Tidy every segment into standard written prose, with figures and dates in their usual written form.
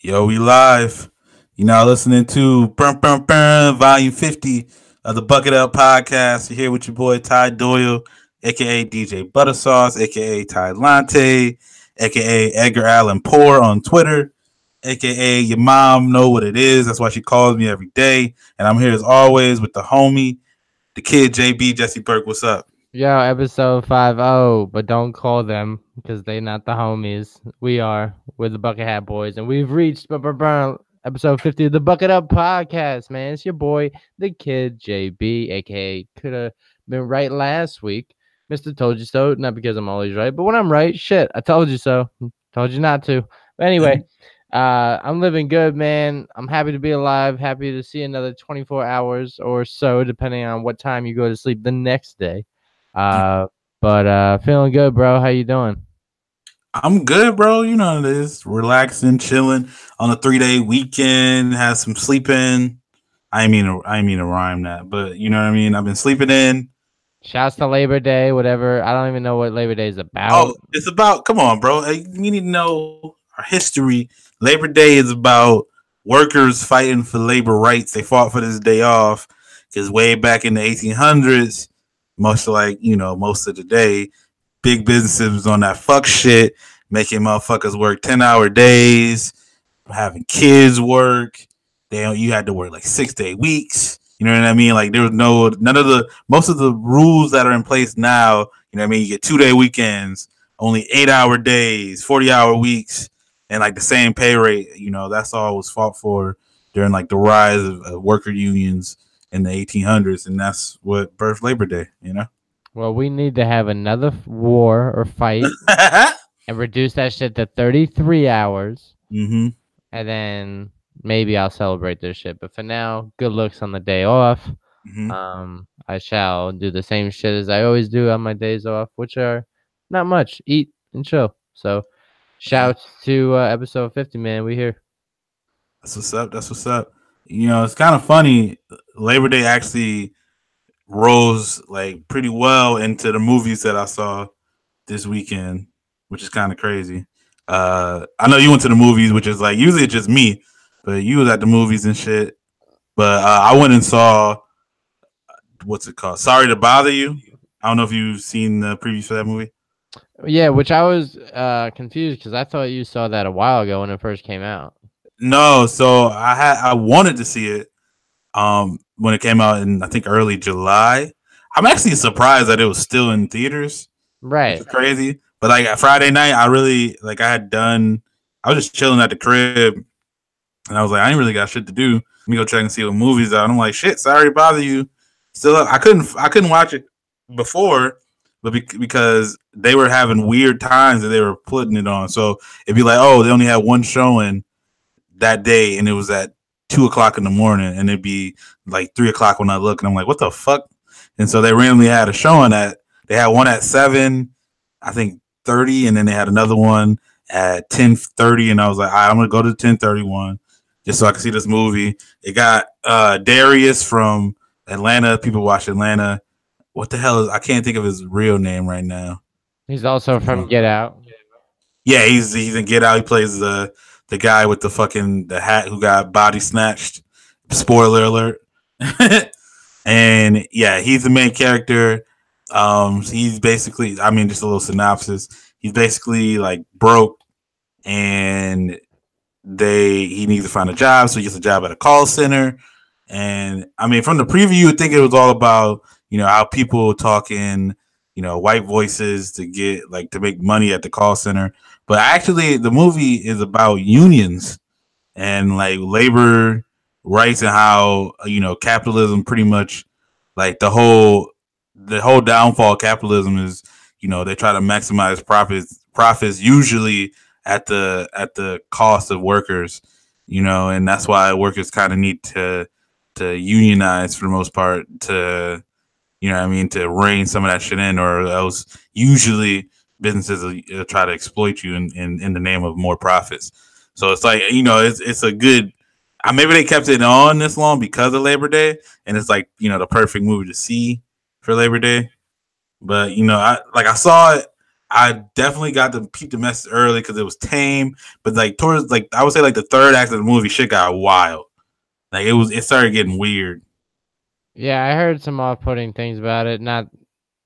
Yo, we live. You now listening to Volume 50 of the Bucket Up Podcast. You're here with your boy Ty Doyle, aka DJ Buttersauce, aka Ty Lante, aka Edgar Allan Poor on Twitter, aka your mom know what it is. That's why she calls me every day. And I'm here as always with the homie, the kid JB Jesse Burke. What's up? Yo, episode 50, but don't call them because they not the homies. We're the Bucket Hat Boys, and we've reached episode 50 of the Bucket Up Podcast, man. It's your boy, the kid JB, aka could have been right last week. Mr. Told You So, not because I'm always right, but when I'm right, shit, I told you so. Told you not to. But anyway, I'm living good, man. I'm happy to be alive, happy to see another 24 hours or so, depending on what time you go to sleep the next day. Uh, but feeling good, bro. How you doing? I'm good, bro. You know what it is. Relaxing, chilling on a 3-day weekend. Had some sleeping. I ain't mean to rhyme that, but you know what I mean. I've been sleeping in. Shouts to Labor Day, whatever. I don't even know what Labor Day is about. Oh, it's about. Come on, bro. You need to know our history. Labor Day is about workers fighting for labor rights. They fought for this day off because way back in the 1800s, much like most of the day, big businesses was on that fuck shit, making motherfuckers work 10-hour days, having kids work. You had to work like 6-day weeks. You know what I mean? Like there was none of the most of the rules that are in place now. You know what I mean? You get 2-day weekends, only 8-hour days, 40-hour weeks, and like the same pay rate. That's all was fought for during like the rise of worker unions in the 1800s, and that's what birthed Labor Day. Well, we need to have another war or fight and reduce that shit to 33 hours. Mm-hmm. And then maybe I'll celebrate this shit. But for now, good looks on the day off. Mm-hmm. I shall do the same shit as I always do on my days off, which are not much. Eat and chill. So, shouts to episode 50, man. We here. That's what's up. That's what's up. It's kind of funny. Labor Day actually rose like pretty well into the movies that I saw this weekend, which is kind of crazy. I know you went to the movies, which is like usually it's just me, but you was at the movies and shit. But I went and saw what's it called? Sorry to Bother You. I don't know if you've seen the previews for that movie. Yeah, which I was confused because I thought you saw that a while ago when it first came out. No, so I wanted to see it when it came out in I think early July. I'm actually surprised that it was still in theaters. Which Right. is crazy. But like Friday night, I really like I was just chilling at the crib and I was like, I ain't really got shit to do. Let me go check and see what movies are. And I'm like, shit, sorry to bother you. Still up. I couldn't watch it before, but because they were having weird times that they were putting it on. So it'd be like, oh, they only had one showing that day and it was at 2 o'clock in the morning, and it'd be like 3 o'clock when I look, and I'm like, what the fuck? And so they randomly had a showing they had one at 7, I think 30, and then they had another one at 10:30, and I was like, all right, I'm gonna go to the 10:30 one just so I can see this movie. It got Darius from Atlanta. People watch Atlanta. What the hell is? I can't think of his real name right now. He's also from Get Out. Yeah, he's in Get Out. He plays the guy with the hat who got body snatched. Spoiler alert. And yeah, he's the main character. He's basically, I mean, just a little synopsis. He's basically like broke, and he needs to find a job, so he gets a job at a call center. And I mean, from the preview, you would think it was all about how people talking white voices to make money at the call center. But actually, the movie is about unions and like labor rights and how capitalism pretty much like the whole downfall of capitalism is they try to maximize profits usually at the cost of workers, and that's why workers kind of need to unionize for the most part to what I mean, to rein some of that shit in, or else usually businesses will try to exploit you in the name of more profits. So it's like it's a good. Maybe they kept it on this long because of Labor Day, and it's like the perfect movie to see for Labor Day. But I saw it. I definitely got to peep the message early because it was tame, but like towards like I would say like the third act of the movie, shit got wild. Like it started getting weird. Yeah, I heard some off-putting things about it. Not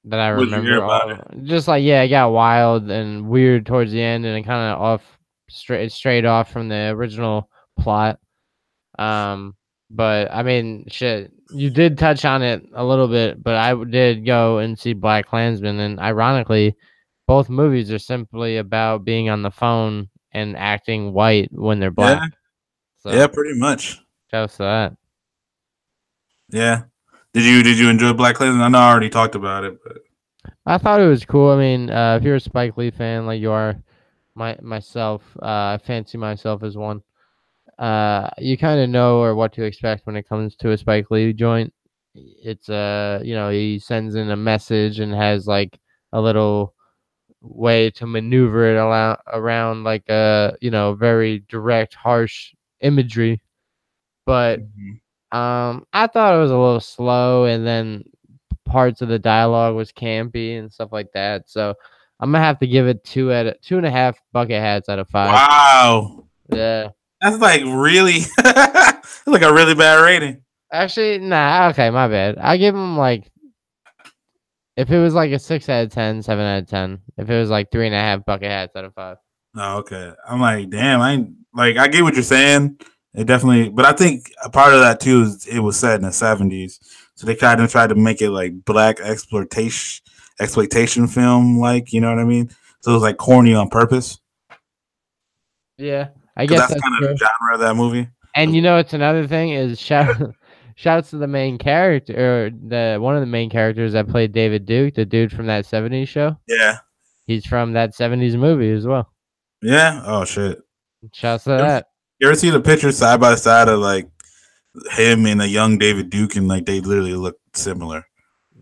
that I What did you hear remember about all. it? Just like yeah, it got wild and weird towards the end, and it kind of off straight off from the original plot. Um, but I mean, shit, you did touch on it a little bit, but I did go and see Black Klansman, and ironically, both movies are simply about being on the phone and acting white when they're Yeah, black. yeah, So, pretty much. shouts to that. Yeah. Did you enjoy Black Klansman? I know I already talked about it, but I thought it was cool. I mean, if you're a Spike Lee fan like you are, myself, I fancy myself as one. You kind of know or what to expect when it comes to a Spike Lee joint. It's he sends in a message and has like a little way to maneuver it around like very direct, harsh imagery. But mhm. I thought it was a little slow, and then parts of the dialogue was campy and stuff like that. So I'm gonna have to give it 2.5 bucket hats out of 5. Wow, Yeah. that's like really, that's like a really bad rating. Actually, nah. Okay, my bad. I give him like if it was like a 6 out of 10, 7 out of 10. If it was like 3.5 bucket hats out of 5. Oh, okay. I'm like, damn, I ain't, like I get what you're saying. It definitely, but I think a part of that too is it was set in the '70s, so they kind of tried to make it like black exploitation film, like you know what I mean. So it was like corny on purpose Yeah, I because guess that's that's kind of the true. genre of that movie. And it's another thing is shouts to the main character or the one of the main characters that played David Duke, the dude from that '70s show. Yeah, He's from that '70s movie as well. yeah. Oh shit. Shouts to You ever, that. you ever see the picture side by side of like him and a young David Duke, and like they literally look similar.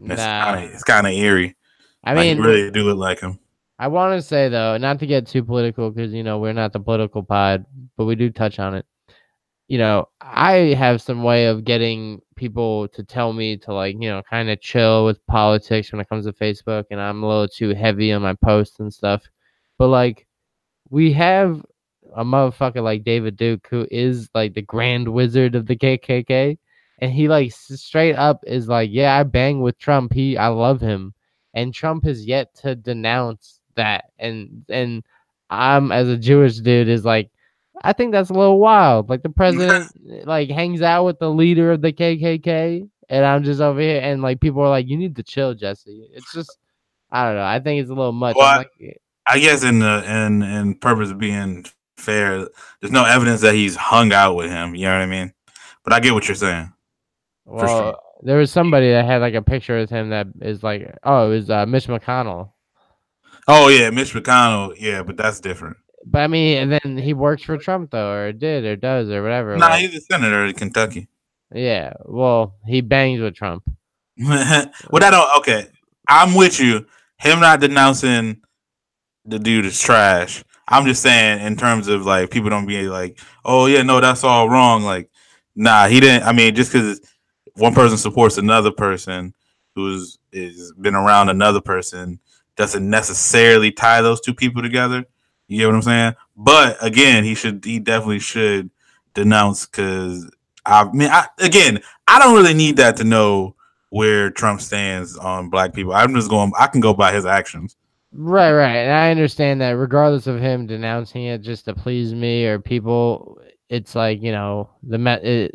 And Nah, it's kind of eerie. I Like he mean, really do look like him. I want to say though, not to get too political, because we're not the political pod, but we do touch on it. I have some way of getting people to tell me to like, kind of chill with politics when it comes to Facebook, and I'm a little too heavy on my posts and stuff. But like, we have a motherfucker like David Duke who is like the grand wizard of the KKK, and he like straight up is like, yeah, I bang with Trump. I love him, and Trump has yet to denounce that. And I'm as a Jewish dude is like, I think that's a little wild. Like the president like hangs out with the leader of the KKK, and I'm just over here, and like people are like, you need to chill, Jesse. It's just I don't know. I think it's a little much. I'm Well, like, I guess in purpose of being fair, there's no evidence that he's hung out with him. You know what I mean? But I get what you're saying for sure. well, there was somebody that had like a picture of him that is like, oh, it was Mitch McConnell. Oh yeah, Mitch McConnell. Yeah, but that's different. But I mean, and then he works for Trump though, or did, or does, or whatever. Nah, Like, he's a senator in Kentucky. yeah, well, he bangs with Trump. Well, I don't. Okay, I'm with you. Him not denouncing the dude is trash. I'm just saying in terms of like people don't be like, oh yeah, no, that's all wrong. Like, nah, he didn't. I mean, just because one person supports another person who's is been around another person doesn't necessarily tie those two people together. You get what I'm saying? But again, he definitely should denounce because I don't really need that to know where Trump stands on black people. I can go by his actions. Right. And I understand that regardless of him denouncing it just to please me or people, it's like, the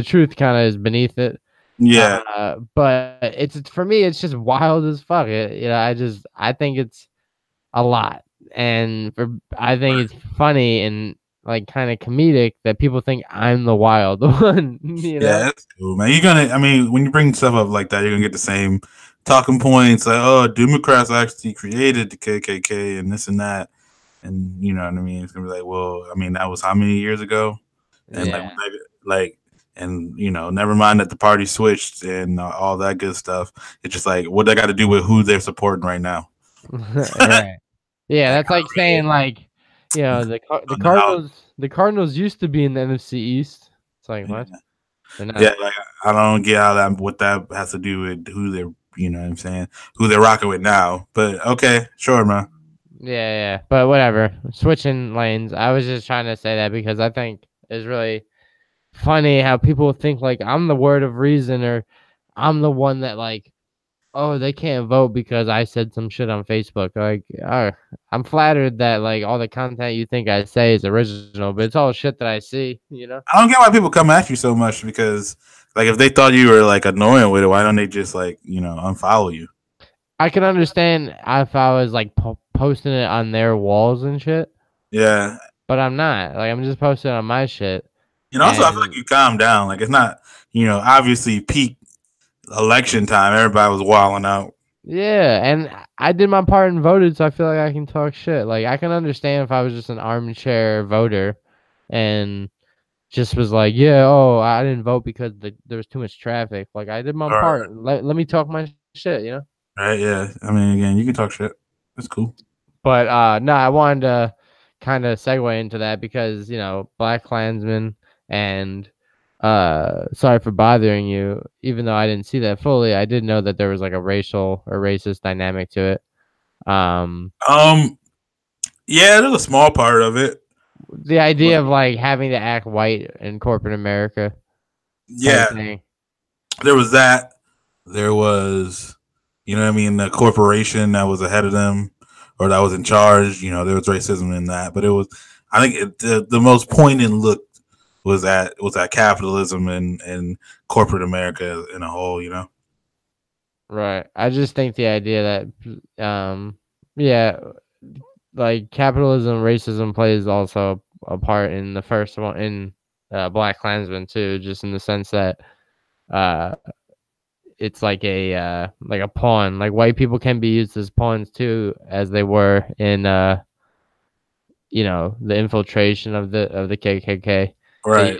truth kind of is beneath it. Yeah, But it's for me, it's just wild as fuck. I think it's a lot, and I think it's funny and like kind of comedic that people think I'm the wild one. yeah, that's cool, man. You're gonna, I mean, when you bring stuff up like that, you're gonna get the same talking points, like, oh, Democrats actually created the KKK and this and that, and you know what I mean. It's gonna be like, well, I mean, that was how many years ago, and Yeah, like, and never mind that the party switched and all that good stuff. It's just like, what they got to do with who they're supporting right now. right. Yeah, Like, that's like saying like, I don't know how. The Cardinals used to be in the NFC East. It's like what? Yeah. They're not. Yeah, like I don't get how that what that has to do with who they're what I'm saying, who they're rocking with now. But okay, sure, man. Yeah. But whatever. Switching lanes. I was just trying to say that because I think it's really funny how people think like I'm the word of reason or I'm the one that like, oh, they can't vote because I said some shit on Facebook. Like, I'm flattered that like all the content you think I say is original, but it's all shit that I see, you know? I don't get why people come at you so much because, like, if they thought you were like annoying with it, why don't they just like unfollow you? I can understand if I was like posting it on their walls and shit, Yeah, but I'm not. Like, I'm just posting on my shit. Also I feel like And you calm down. Like it's not obviously peak election time. Everybody was wilding out. yeah, and I did my part and voted, so I feel like I can talk shit. Like, I can understand if I was just an armchair voter and just was like, yeah, oh, I didn't vote because there was too much traffic. Like, I did my All right, part. Let me talk my shit, you know? right, yeah. I mean, again, you can talk shit. That's cool. But no, I wanted to kind of segue into that because Black Klansman and sorry for bothering you. Even though I didn't see that fully, I did know that there was like a racial or racist dynamic to it. Um, Um, yeah, there's a small part of it, the idea but of like having to act white in corporate America type yeah, thing. there was that. There was, what I mean, the corporation that was ahead of them or that was in charge. There was racism in that, but it was, I think, the most poignant look was at capitalism and corporate America in a whole. Right. I just think the idea that yeah, like capitalism, racism plays also a part in the first one in Black Klansman too, just in the sense that uh it's like a pawn. Like white people can be used as pawns too, as they were in the infiltration of the KKK. Right.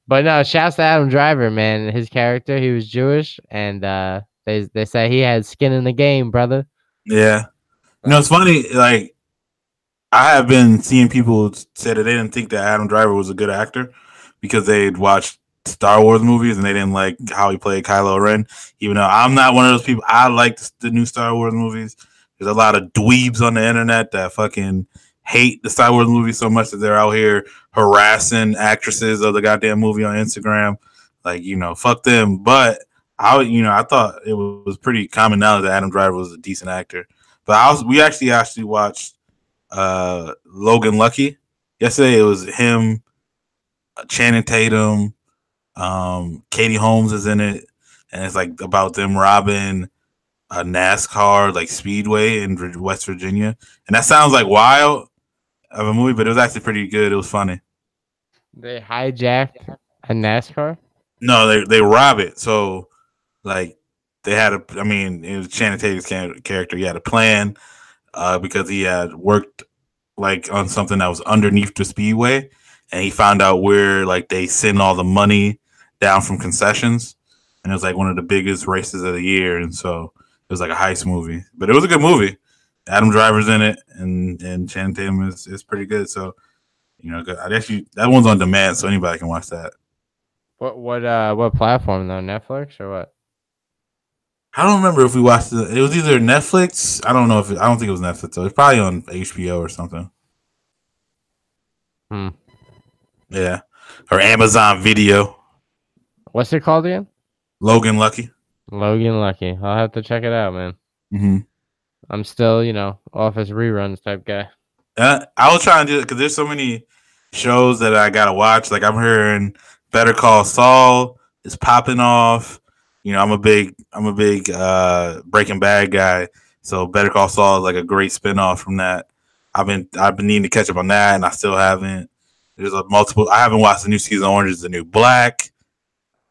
But no, shouts to Adam Driver, man. His character, he was Jewish, and they say he had skin in the game, brother. Yeah. So, It's funny. Like I have been seeing people say that they didn't think that Adam Driver was a good actor because they'd watched Star Wars movies and they didn't like how he played Kylo Ren. Even though I'm not one of those people, I like the new Star Wars movies. There's a lot of dweebs on the internet that fucking hate the Star Wars movies so much that they're out here harassing actresses of the goddamn movie on Instagram. Like, fuck them. But I thought it was pretty common knowledge that Adam Driver was a decent actor. But we actually watched Logan Lucky. Yesterday it was him, Channing Tatum, Katie Holmes is in it, and it's like about them robbing a NASCAR like speedway in West Virginia, and that sounds like wild of a movie, but it was actually pretty good. It was funny. they hijacked a NASCAR. No, they rob it. So like they had a. I mean, it was Channing Tatum's character. He had a plan because he had worked like on something that was underneath the speedway, and he found out where like they send all the money down from concessions, and it was like one of the biggest races of the year, and so it was like a heist movie, but it was a good movie. Adam Driver's in it, and Channing Tatum is pretty good. So I guess that one's on demand, so anybody can watch that. What platform though? Netflix or what? I don't remember if we watched it. It was either Netflix. I don't know if I don't think it was Netflix. So it's probably on HBO or something. Hmm. Yeah, or Amazon Video. What's it called again? Logan Lucky. Logan Lucky. I'll have to check it out, man. Mm-hmm. I'm still, office reruns type guy. I was trying to do it because there's so many shows that I gotta watch. Like I'm hearing Better Call Saul is popping off. I'm a big Breaking Bad guy, so Better Call Saul is like a great spinoff from that. I've been needing to catch up on that, and I still haven't. There's a multiple. I haven't watched the new season of Orange Is the New Black.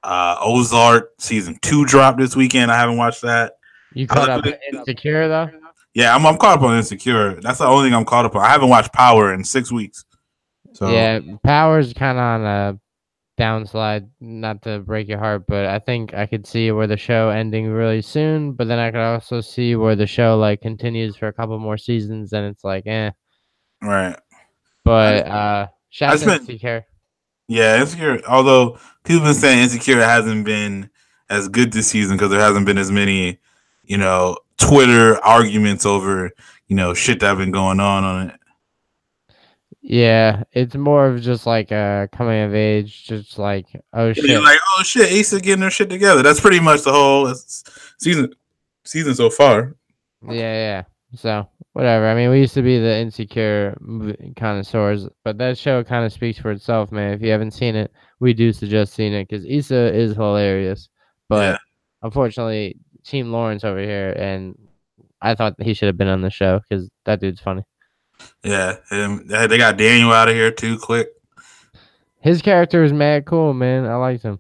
Ozark season 2 dropped this weekend. I haven't watched that. You caught up Insecure though? Yeah, I'm caught up on Insecure. That's the only thing I'm caught up on. I haven't watched Power in 6 weeks. So Yeah, Power's kind of on a downslide. Not to break your heart, but I think I could see where the show ending really soon. But then I could also see where the show like continues for a couple more seasons, and it's like, eh. right. But I shout just to been Insecure. Yeah, Insecure. Although people have been saying Insecure hasn't been as good this season because there hasn't been as many, Twitter arguments over shit that been going on it. Yeah, it's more of just like a coming of age, just like, oh Yeah, you're shit. like, oh shit, Issa getting their shit together. That's pretty much the whole season season so far. Yeah, yeah. So whatever. I mean, we used to be the insecure connoisseurs, but that show kind of speaks for itself, man. If you haven't seen it, we do suggest seeing it because Issa is hilarious. Yeah, But unfortunately, Team Lawrence over here, and I thought he should have been on the show because that dude's funny. yeah. And they got Daniel out of here too quick. His character is mad cool, man. I liked him.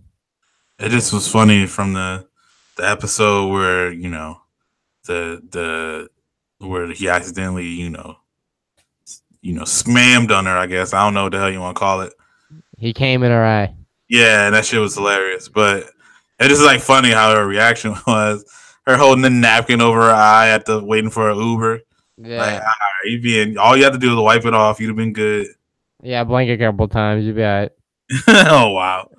It just was funny from the episode where the where he accidentally smammed on her. I guess I don't know what the hell you want to call it. He came in her eye. Yeah, and that shit was hilarious. But it is like funny how her reaction was. Her holding the napkin over her eye at the waiting for an Uber. Like, Yeah. all you have to do is wipe it off. You'd have been good. Yeah, blink a couple times, you'd be alright. Oh wow.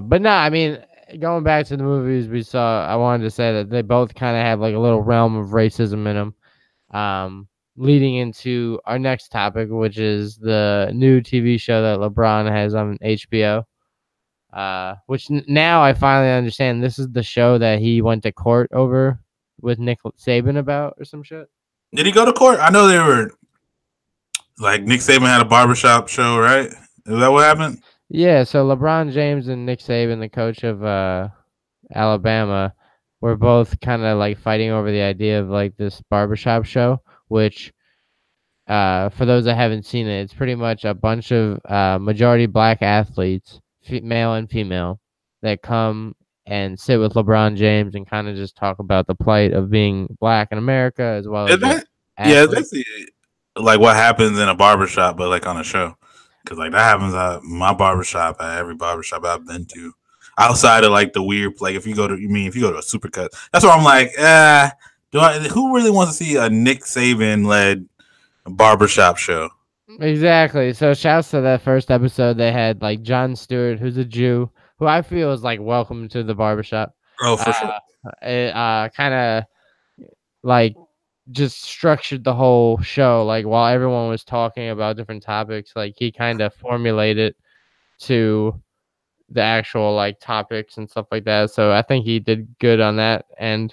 But no, I mean, going back to the movies we saw, I wanted to say that they both kind of have like a little realm of racism in them. Leading into our next topic, which is the new TV show that LeBron has on HBO. Which now I finally understand this is the show that he went to court over with Nick Saban about or some shit. Did he go to court? I know they were like Nick Saban had a barbershop show, right? Is that what happened? Yeah, so LeBron James and Nick Saban, the coach of Alabama, were both kind of like fighting over the idea of like this barbershop show, which for those that haven't seen it, it's pretty much a bunch of majority black athletes, male and female, that come and sit with LeBron James and kind of just talk about the plight of being black in America as well Is as just that yeah, athletes. that's like what happens in a barbershop, but like on a show. Because like that happens at my barbershop, at every barbershop I've been to. Outside of like the weird, like if you go to a supercut, that's where I'm like, who really wants to see a Nick Saban led barbershop show? Exactly. So shouts to that first episode. They had like John Stewart, who's a Jew, who I feel is like welcome to the barbershop. Oh, for sure. It kind of like just structured the whole show. Like while everyone was talking about different topics, like he kind of formulated to the actual like topics and stuff like that. So I think he did good on that. And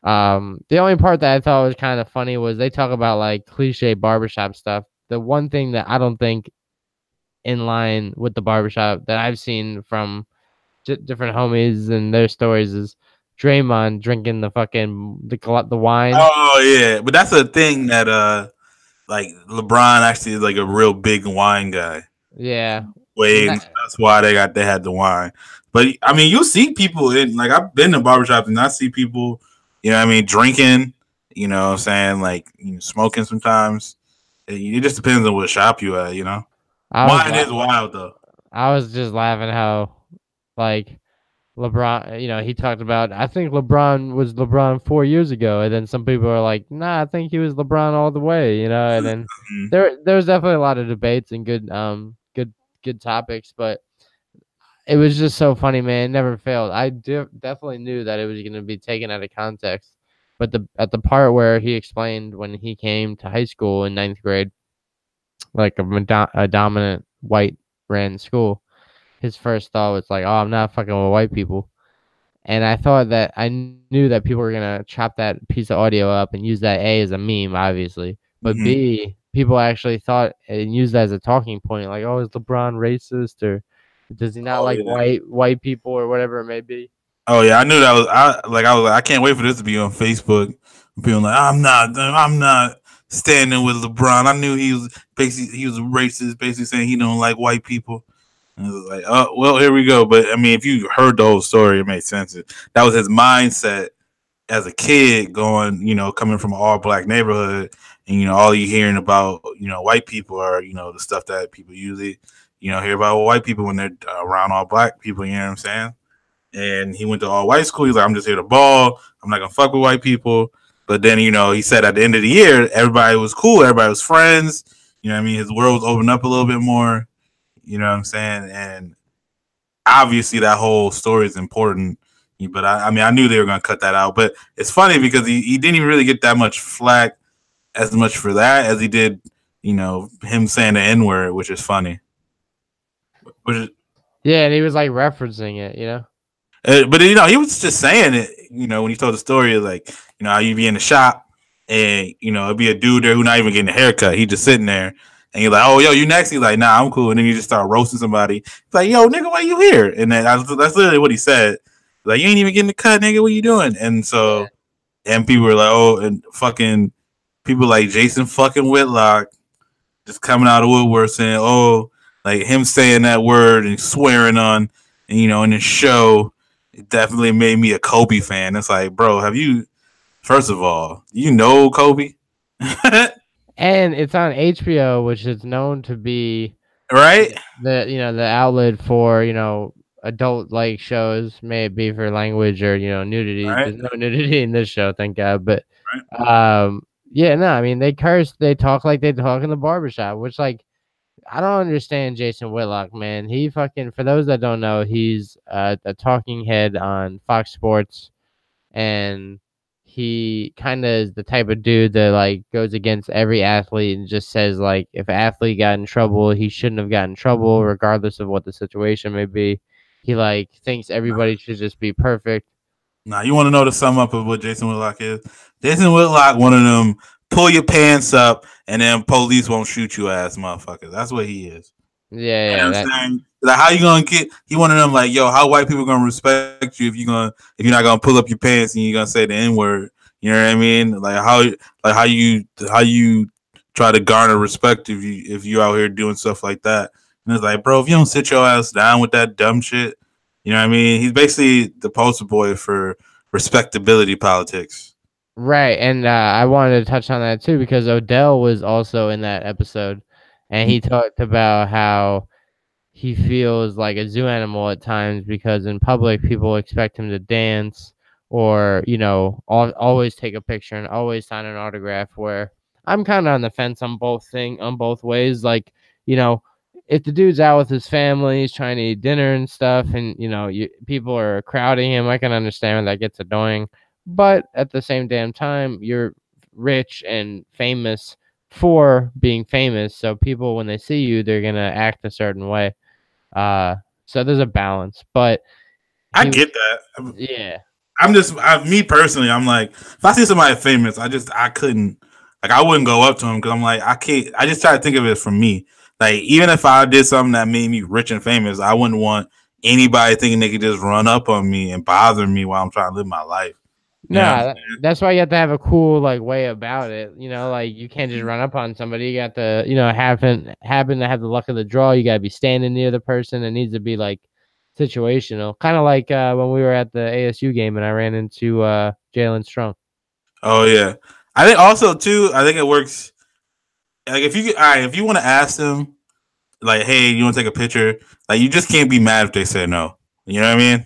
the only part that I thought was kind of funny was they talk about like cliche barbershop stuff. The one thing that I don't think in line with the barbershop that I've seen from different homies and their stories is Draymond drinking the fucking the wine. Oh yeah, but that's a thing that like LeBron actually is like a real big wine guy. Yeah. Wade, and that's why they had the wine. But I mean, you see people in like I've been to barbershops and I see people, drinking. You know what I'm saying, like smoking sometimes. It just depends on what shop you at. Wine is wild though. I was just laughing how like LeBron, he talked about I think LeBron was LeBron 4 years ago, and then some people are like, nah, I think he was LeBron all the way, and then there was definitely a lot of debates and good topics, but it was just so funny, man. It never failed. I definitely knew that it was going to be taken out of context, but at the part where he explained when he came to high school in ninth grade, like a dominant white ran school, his first thought was like, "Oh, I'm not fucking with white people." And I thought that I knew that people were gonna chop that piece of audio up and use that A as a meme, obviously, but B, people actually thought and used that as a talking point, like, "Oh, is LeBron racist or does he not like white people or whatever it may be?" Oh yeah, I knew that was I can't wait for this to be on Facebook. People like I'm not standing with LeBron. I knew he was a racist, basically saying he don't like white people. And it was like, oh well, here we go. But I mean, if you heard the whole story, it made sense. That was his mindset as a kid, coming from an all black neighborhood, and all you hearing about white people are the stuff that people usually hear about white people when they're around all black people. You know what I'm saying? And he went to all white school. He's like, I'm just here to ball. I'm not gonna fuck with white people. But then, he said at the end of the year, everybody was cool. Everybody was friends. You know what I mean? His world was opened up a little bit more. You know what I'm saying? And obviously that whole story is important. But I knew they were gonna cut that out. But it's funny because he didn't even really get that much flack as much for that as he did, him saying the N word, which is funny. Which is, Yeah, and he was like referencing it, you know. but he was just saying it. When he told the story, like how you be in the shop, and it'd be a dude there who not even getting a haircut. He just sitting there, and you're like, "Oh, yo, you next?" He's like, "Nah, I'm cool." And then you just start roasting somebody. It's like, "Yo, nigga, why you here?" And then that's literally what he said. Like, you ain't even getting the cut, nigga. What you doing? And so, and people were like, "Oh," and fucking people like Jason fucking Whitlock just coming out of woodwork saying, "Oh," like him saying that word and swearing on, in his show, it definitely made me a Kobe fan. It's like, bro, have you? First of all, Kobe, And it's on HBO, which is known to be right? the outlet for adult like shows, may it be for language or nudity. Right? There's no nudity in this show, thank God. But Right? yeah, no, I mean they curse, they talk like they talk in the barbershop, which like I don't understand Jason Whitlock, man. He fucking, for those that don't know, he's a talking head on Fox Sports, and he kind of is the type of dude that like goes against every athlete and just says like if an athlete got in trouble, he shouldn't have gotten in trouble, regardless of what the situation may be. He like thinks everybody should just be perfect. Now, you want to know the sum up of what Jason Whitlock is? Jason Whitlock, one of them pull your pants up and then police won't shoot you ass motherfuckers. That's what he is. Yeah, You know yeah, what I'm saying? Like, how you gonna get? He one of them like, yo, how white people gonna respect you if you're not gonna pull up your pants and you're gonna say the N word? You know what I mean? Like how you try to garner respect if you out here doing stuff like that? And it's like, bro, if you don't sit your ass down with that dumb shit, you know what I mean? He's basically the poster boy for respectability politics. right. And I wanted to touch on that too because Odell was also in that episode, and he talked about how he feels like a zoo animal at times because in public people expect him to dance or always take a picture and always sign an autograph, where I'm kind of on the fence on both ways. Like, if the dude's out with his family, he's trying to eat dinner and stuff, and people are crowding him, I can understand when that gets annoying. But at the same damn time, you're rich and famous for being famous, so people, when they see you, they're gonna act a certain way. uh, so there's a balance, but I he was, get that. yeah, Me personally, I'm like, if I see somebody famous, I couldn't, like, I wouldn't go up to him because I'm like, I can't. I just try to think of it from me. Like, even if I did something that made me rich and famous, I wouldn't want anybody thinking they could just run up on me and bother me while I'm trying to live my life. You know what I'm nah, that's why you have to have a cool like way about it. Like you can't just run up on somebody. You got to, happen to have the luck of the draw. You got to be standing near the person. It needs to be like situational, kind of like when we were at the ASU game and I ran into Jalen Strong. Oh yeah, I think also too. I think it works. Like, all right, if you want to ask them, like, hey, you want to take a picture? Like, you just can't be mad if they say no. You know what I mean?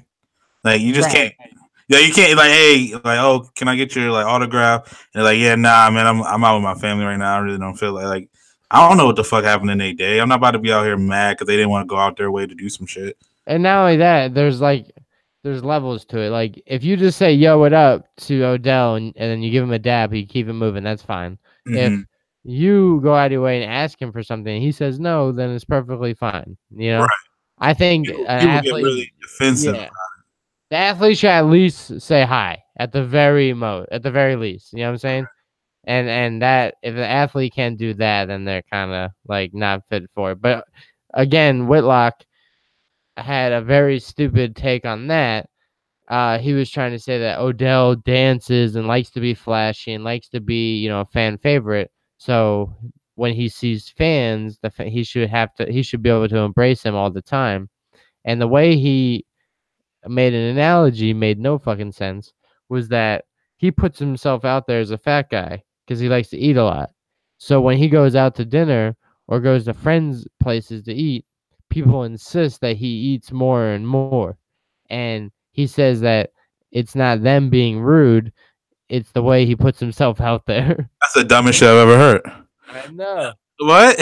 Like, you just Right. can't. Yeah, you can't, like, hey, like, oh, can I get your like autograph? And they're like, yeah, nah, man, I'm out with my family right now. I really don't feel like I don't know what the fuck happened in their day. I'm not about to be out here mad because they didn't want to go out their way to do some shit. And not only that, there's levels to it. Like if you just say "Yo, what up" to Odell and then you give him a dab, you keep it moving. That's fine. Mm-hmm. If you go out of your way and ask him for something, and he says no, then it's perfectly fine. Right. I think an People get athlete, really defensive. yeah, the athlete should at least say hi at the very least. You know what I'm saying? And that if the athlete can't do that, then they're kind of like not fit for it. But again, Whitlock had a very stupid take on that. He was trying to say that Odell dances and likes to be flashy and likes to be, a fan favorite. So when he sees fans, he should be able to embrace him all the time. And the way he made an analogy made no fucking sense. Was that he puts himself out there as a fat guy because he likes to eat a lot. So when he goes out to dinner or goes to friends' places to eat, people insist that he eats more and more. And he says that it's not them being rude, it's the way he puts himself out there. That's the dumbest shit I've ever heard. I know. What?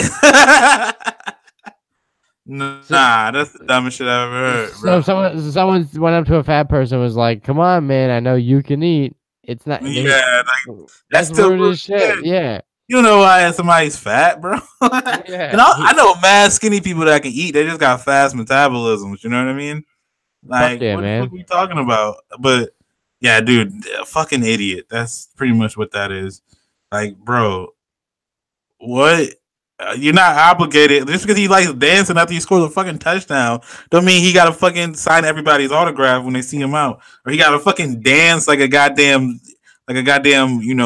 So, Nah, that's the dumbest shit I've ever heard, so bro. someone went up to a fat person and was like, "Come on, man, I know you can eat. It's not." Yeah, like, that's That's still rude rude as shit. shit. Yeah. You don't know why somebody's fat, bro. And Yeah, I know mad skinny people that can eat. They just got fast metabolisms. You know what I mean? fuck Like, yeah, what the fuck man. are we talking about? But yeah, dude, fucking idiot. That's pretty much what that is. Like, bro, what? You're not obligated just because he likes dancing after he scores a fucking touchdown. Don't mean he got to fucking sign everybody's autograph when they see him out, or he got to fucking dance like a goddamn,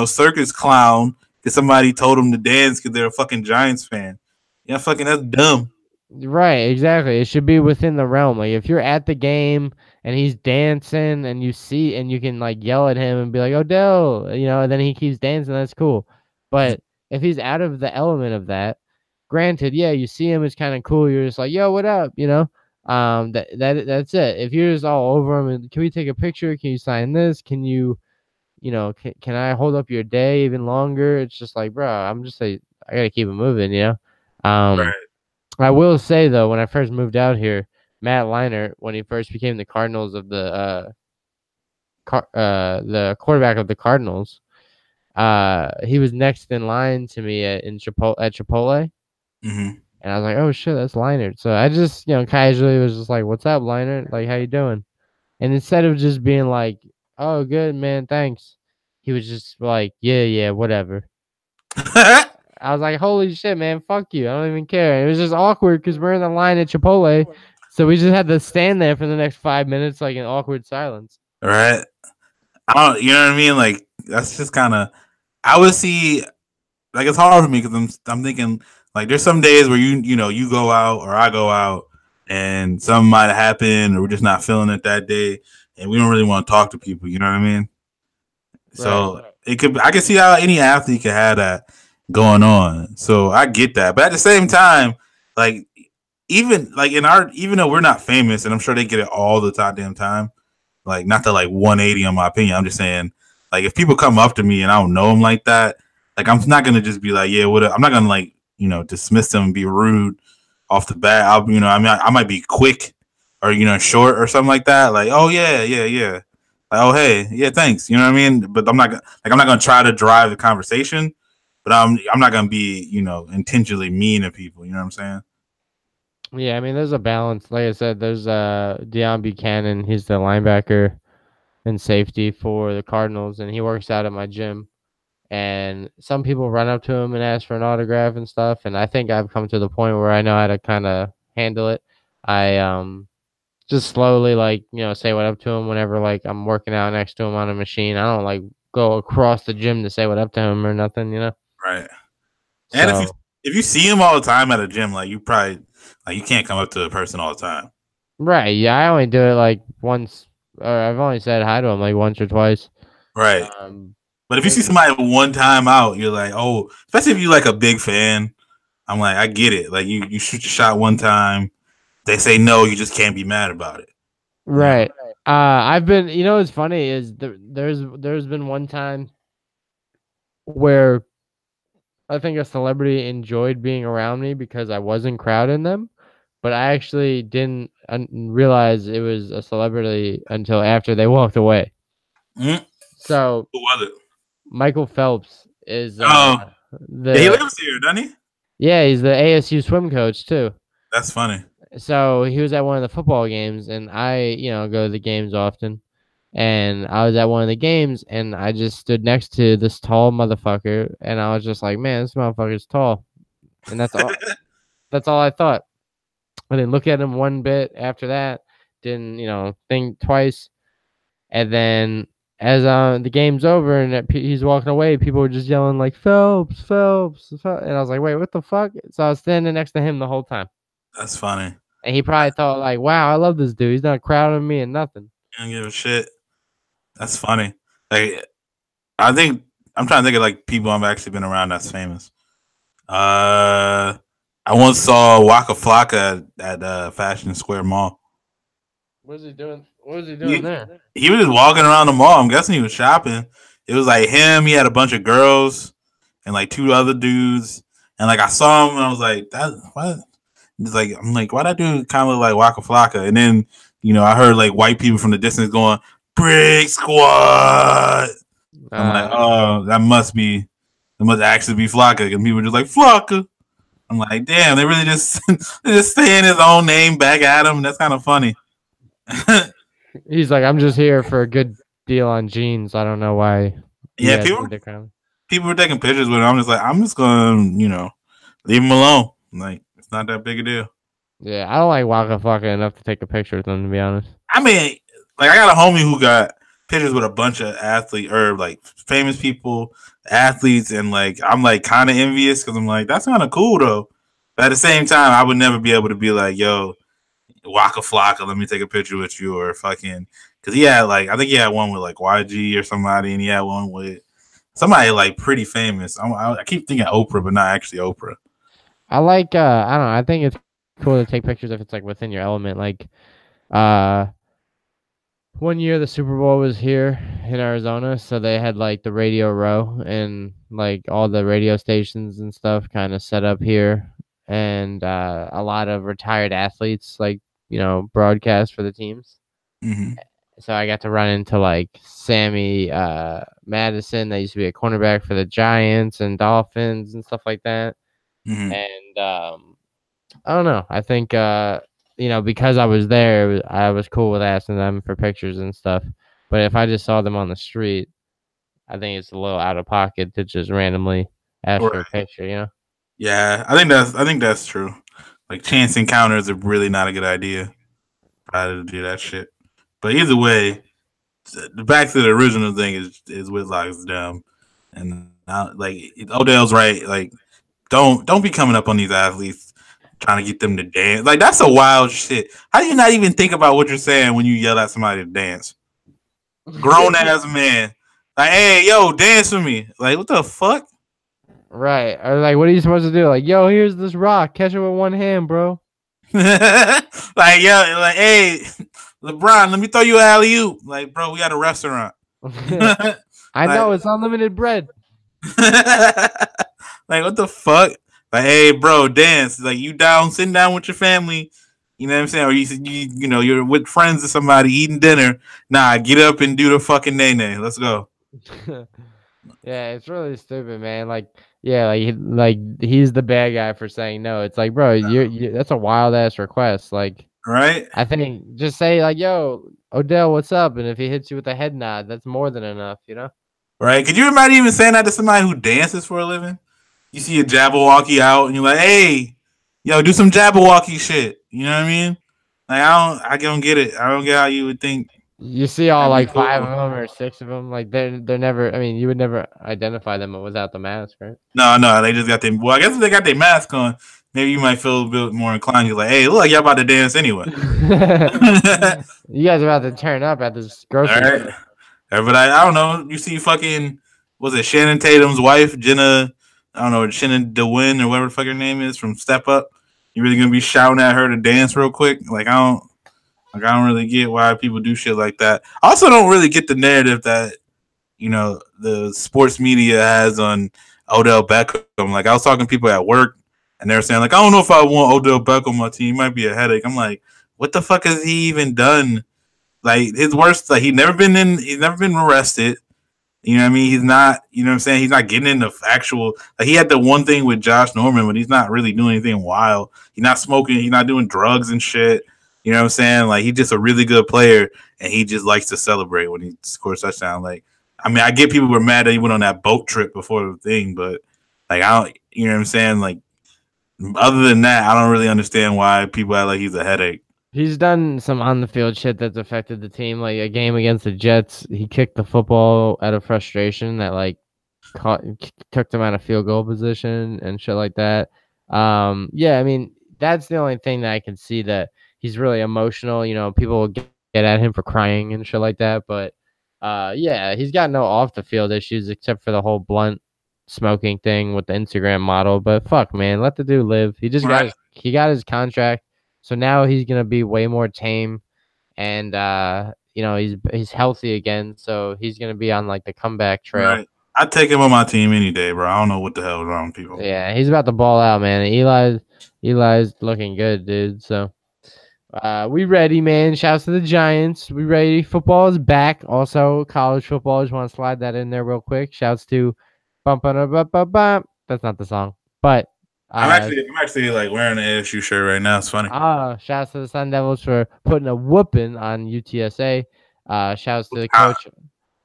circus clown because somebody told him to dance because they're a fucking Giants fan. Yeah, fucking that's dumb. Right, exactly. It should be within the realm. Like if you're at the game and he's dancing and you see and you can like yell at him and be like, Odell, and then he keeps dancing, that's cool. But if he's out of the element of that, granted, yeah, you see him, it's kind of cool. You're just like, yo, what up? That's it. If you're just all over him and can we take a picture? Can you sign this? Can you, can I hold up your day even longer? It's just like, bro, I'm just like, I gotta keep it moving. Um, Right. I will say though, when I first moved out here, Matt Leinart, when he first became the Cardinals of the quarterback of the Cardinals, he was next in line to me at Chipotle, Mm-hmm. and I was like, oh shit, that's Leinart. So I just casually was just like, what's up, Leinart? Like, how you doing? And instead of just being like, oh good man, thanks, he was just like, yeah, whatever. I was like, holy shit, man, fuck you. I don't even care. It was just awkward because we're in the line at Chipotle. So we just had to stand there for the next 5 minutes, like in awkward silence. Right. I don't. You know what I mean? Like that's just kind of. I would see. Like it's hard for me because I'm thinking like there's some days where you go out or I go out and something might happen or we're just not feeling it that day and we don't really want to talk to people. You know what I mean? Right. So I can see how any athlete could have that going on. So I get that, but at the same time, like even like even though we're not famous and I'm sure they get it all the goddamn time, like not to like 180 on my opinion. I'm just saying, like if people come up to me and I don't know them like that, like I'm not gonna just be like, yeah, what? I'm not gonna like dismiss them and be rude off the bat. I mean, I might be quick or short or something like that. Like, oh yeah, yeah, yeah. Like, oh hey, yeah, thanks. You know what I mean? But I'm not gonna try to drive the conversation. But I'm not gonna be intentionally mean to people. You know what I'm saying? Yeah, I mean, there's a balance. Like I said, there's Deion Buchanan. He's the linebacker and safety for the Cardinals, and he works out at my gym. And some people run up to him and ask for an autograph and stuff. And I think I've come to the point where I know how to kind of handle it. I just slowly like say what up to him whenever like I'm working out next to him on a machine. I don't like go across the gym to say what up to him or nothing. Right. And So if you see him all the time at a gym, like you probably like you can't come up to a person all the time. right, yeah, I only do it like once, or I've only said hi to him like once or twice. Right. Um, But if you but see somebody one time out, you're like, oh, especially if you're like a big fan. I'm like, I get it. Like you shoot your shot one time, they say no, you just can't be mad about it. You know? right, I've been. What's funny is there's been one time where I think a celebrity enjoyed being around me because I wasn't crowding them, but I actually didn't realize it was a celebrity until after they walked away. Mm-hmm. So Who was it? Michael Phelps is Oh, yeah, he the lives here, doesn't he? yeah, he's the ASU swim coach too. That's funny. So he was at one of the football games, and I, go to the games often. And I was at one of the games, and I just stood next to this tall motherfucker, and I was just like, "Man, this motherfucker's tall," and that's all. That's all I thought. I didn't look at him one bit after that. Didn't think twice. And then as the game's over and he's walking away, people were just yelling like Phelps, Phelps, Phelps, and I was like, "Wait, what the fuck?" So I was standing next to him the whole time. That's funny. And he probably thought like, "Wow, I love this dude. He's not crowding me and nothing." I don't give a shit. That's funny. Like I think I'm trying to think of like people I've actually been around that's famous. I once saw Waka Flocka at Fashion Square Mall. What is he doing? What was he doing He, there? he was just walking around the mall. I'm guessing he was shopping. It was like him. He had a bunch of girls and like two other dudes. And like I saw him and I was like, that what? It's like I'm like, why that dude kind of look like Waka Flocka? And then I heard like white people from the distance going, "Brick Squad." I'm like, oh, that must be It must actually be Flocka, and people were just like Flocka. I'm like, damn, they really just they just saying his own name back at him. That's kind of funny. He's like, I'm just here for a good deal on jeans. I don't know why you Yeah, guys think they're kind of. people were taking pictures with him. I'm just like, I'm just gonna, leave him alone. Like, it's not that big a deal. Yeah, I don't like Waka Flocka enough to take a picture with them, to be honest. I mean, like, I got a homie who got pictures with a bunch of athletes or like famous people, athletes, and like I'm like kind of envious because I'm like, that's kind of cool though. But at the same time, I would never be able to be like, yo, Waka Flocka, let me take a picture with you, or fucking, because he had like, I think he had one with like YG or somebody, and he had one with somebody like pretty famous. I keep thinking Oprah, but not actually Oprah. I like, I don't know. I think it's cool to take pictures if it's like within your element. Like, uh, one year the Super Bowl was here in Arizona, so they had like the Radio Row and like all the radio stations and stuff kind of set up here, and a lot of retired athletes like broadcast for the teams. Mm-hmm. So I got to run into like Sammy Madison, that used to be a cornerback for the Giants and Dolphins and stuff like that. Mm-hmm. And I don't know. I think because I was there, I was cool with asking them for pictures and stuff. But if I just saw them on the street, I think it's a little out of pocket to just randomly ask for a Right. picture. Yeah, I think that's true. Like chance encounters are really not a good idea. Try to do that shit. But either way, back to the original thing is Whitlock's dumb, and like Odell's right. Like don't be coming up on these athletes trying to get them to dance. Like that's a wild shit. How do you not even think about what you're saying when you yell at somebody to dance? Grown ass man, like, hey yo, dance with me. Like what the fuck? Right. Or like, what are you supposed to do? Like, yo, here's this rock. Catch it with one hand, bro. Like yo, like hey, LeBron, let me throw you an alley oop. Like bro, we got a restaurant. I Like, know it's unlimited bread. like what the fuck? Like, hey, bro, dance. Like you down, sitting down with your family. You know what I'm saying? Or you're with friends or somebody eating dinner. Nah, get up and do the fucking nay. Let's go. Yeah, it's really stupid, man. Like, yeah, like he's the bad guy for saying no. It's like, bro, you that's a wild ass request. Like, Right? I think just say like, yo, Odell, what's up? And if he hits you with a head nod, that's more than enough. Right? Could you imagine even saying that to somebody who dances for a living? You see a Jabberwocky out and you're like, hey, yo, do some Jabberwocky shit. You know what I mean? Like I don't get it. I don't get how you would think You see all that'd be like cool. 5 of them or 6 of them, like they're never. I mean, you would never identify them without the mask, right? No, they just got them. Well, I guess if they got their mask on, maybe you might feel a bit more inclined. You're like, hey, look, y'all about to dance anyway. You guys are about to turn up at this All grocery right. store. But I don't know. You see fucking, was it Shannon Tatum's wife, Jenna, I don't know, Shannon DeWin or whatever the fuck her name is from Step Up? You really gonna be shouting at her to dance real quick? I don't really get why people do shit like that. I also don't really get the narrative that, the sports media has on Odell Beckham. Like I was talking to people at work and they were saying, like, I don't know if I want Odell Beckham on my team. He might be a headache. I'm like, what the fuck has he even done? Like his worst, like he's never been arrested. You know what I mean? He's not, you know what I'm saying? He's not getting into actual, like he had the one thing with Josh Norman, but he's not really doing anything wild. He's not smoking, he's not doing drugs and shit. You know what I'm saying? Like he's just a really good player and he just likes to celebrate when he scores a touchdown. Like, I mean, I get people were mad that he went on that boat trip before the thing, but like I don't, you know what I'm saying? Like other than that, I don't really understand why people act like he's a headache. He's done some on the field shit that's affected the team. Like a game against the Jets, he kicked the football out of frustration that like took them out of field goal position and shit like that. Yeah, I mean that's the only thing that I can see that he's really emotional. People will get at him for crying and shit like that. But yeah, he's got no off the field issues except for the whole blunt smoking thing with the Instagram model. But fuck, man, let the dude live. He just Right. got his contract. So now he's gonna be way more tame, and he's healthy again. So he's gonna be on like the comeback trail. Right. I'd take him on my team any day, bro. I don't know what the hell is wrong with people. Yeah, he's about to ball out, man. Eli's looking good, dude. So we ready, man. Shouts to the Giants. We ready. Football is back. Also, college football. Just want to slide that in there real quick. Shouts to Bump, bump. That's not the song, but I'm actually like wearing an ASU shirt right now. It's funny. shouts to the Sun Devils for putting a whooping on UTSA. Shouts to the coach,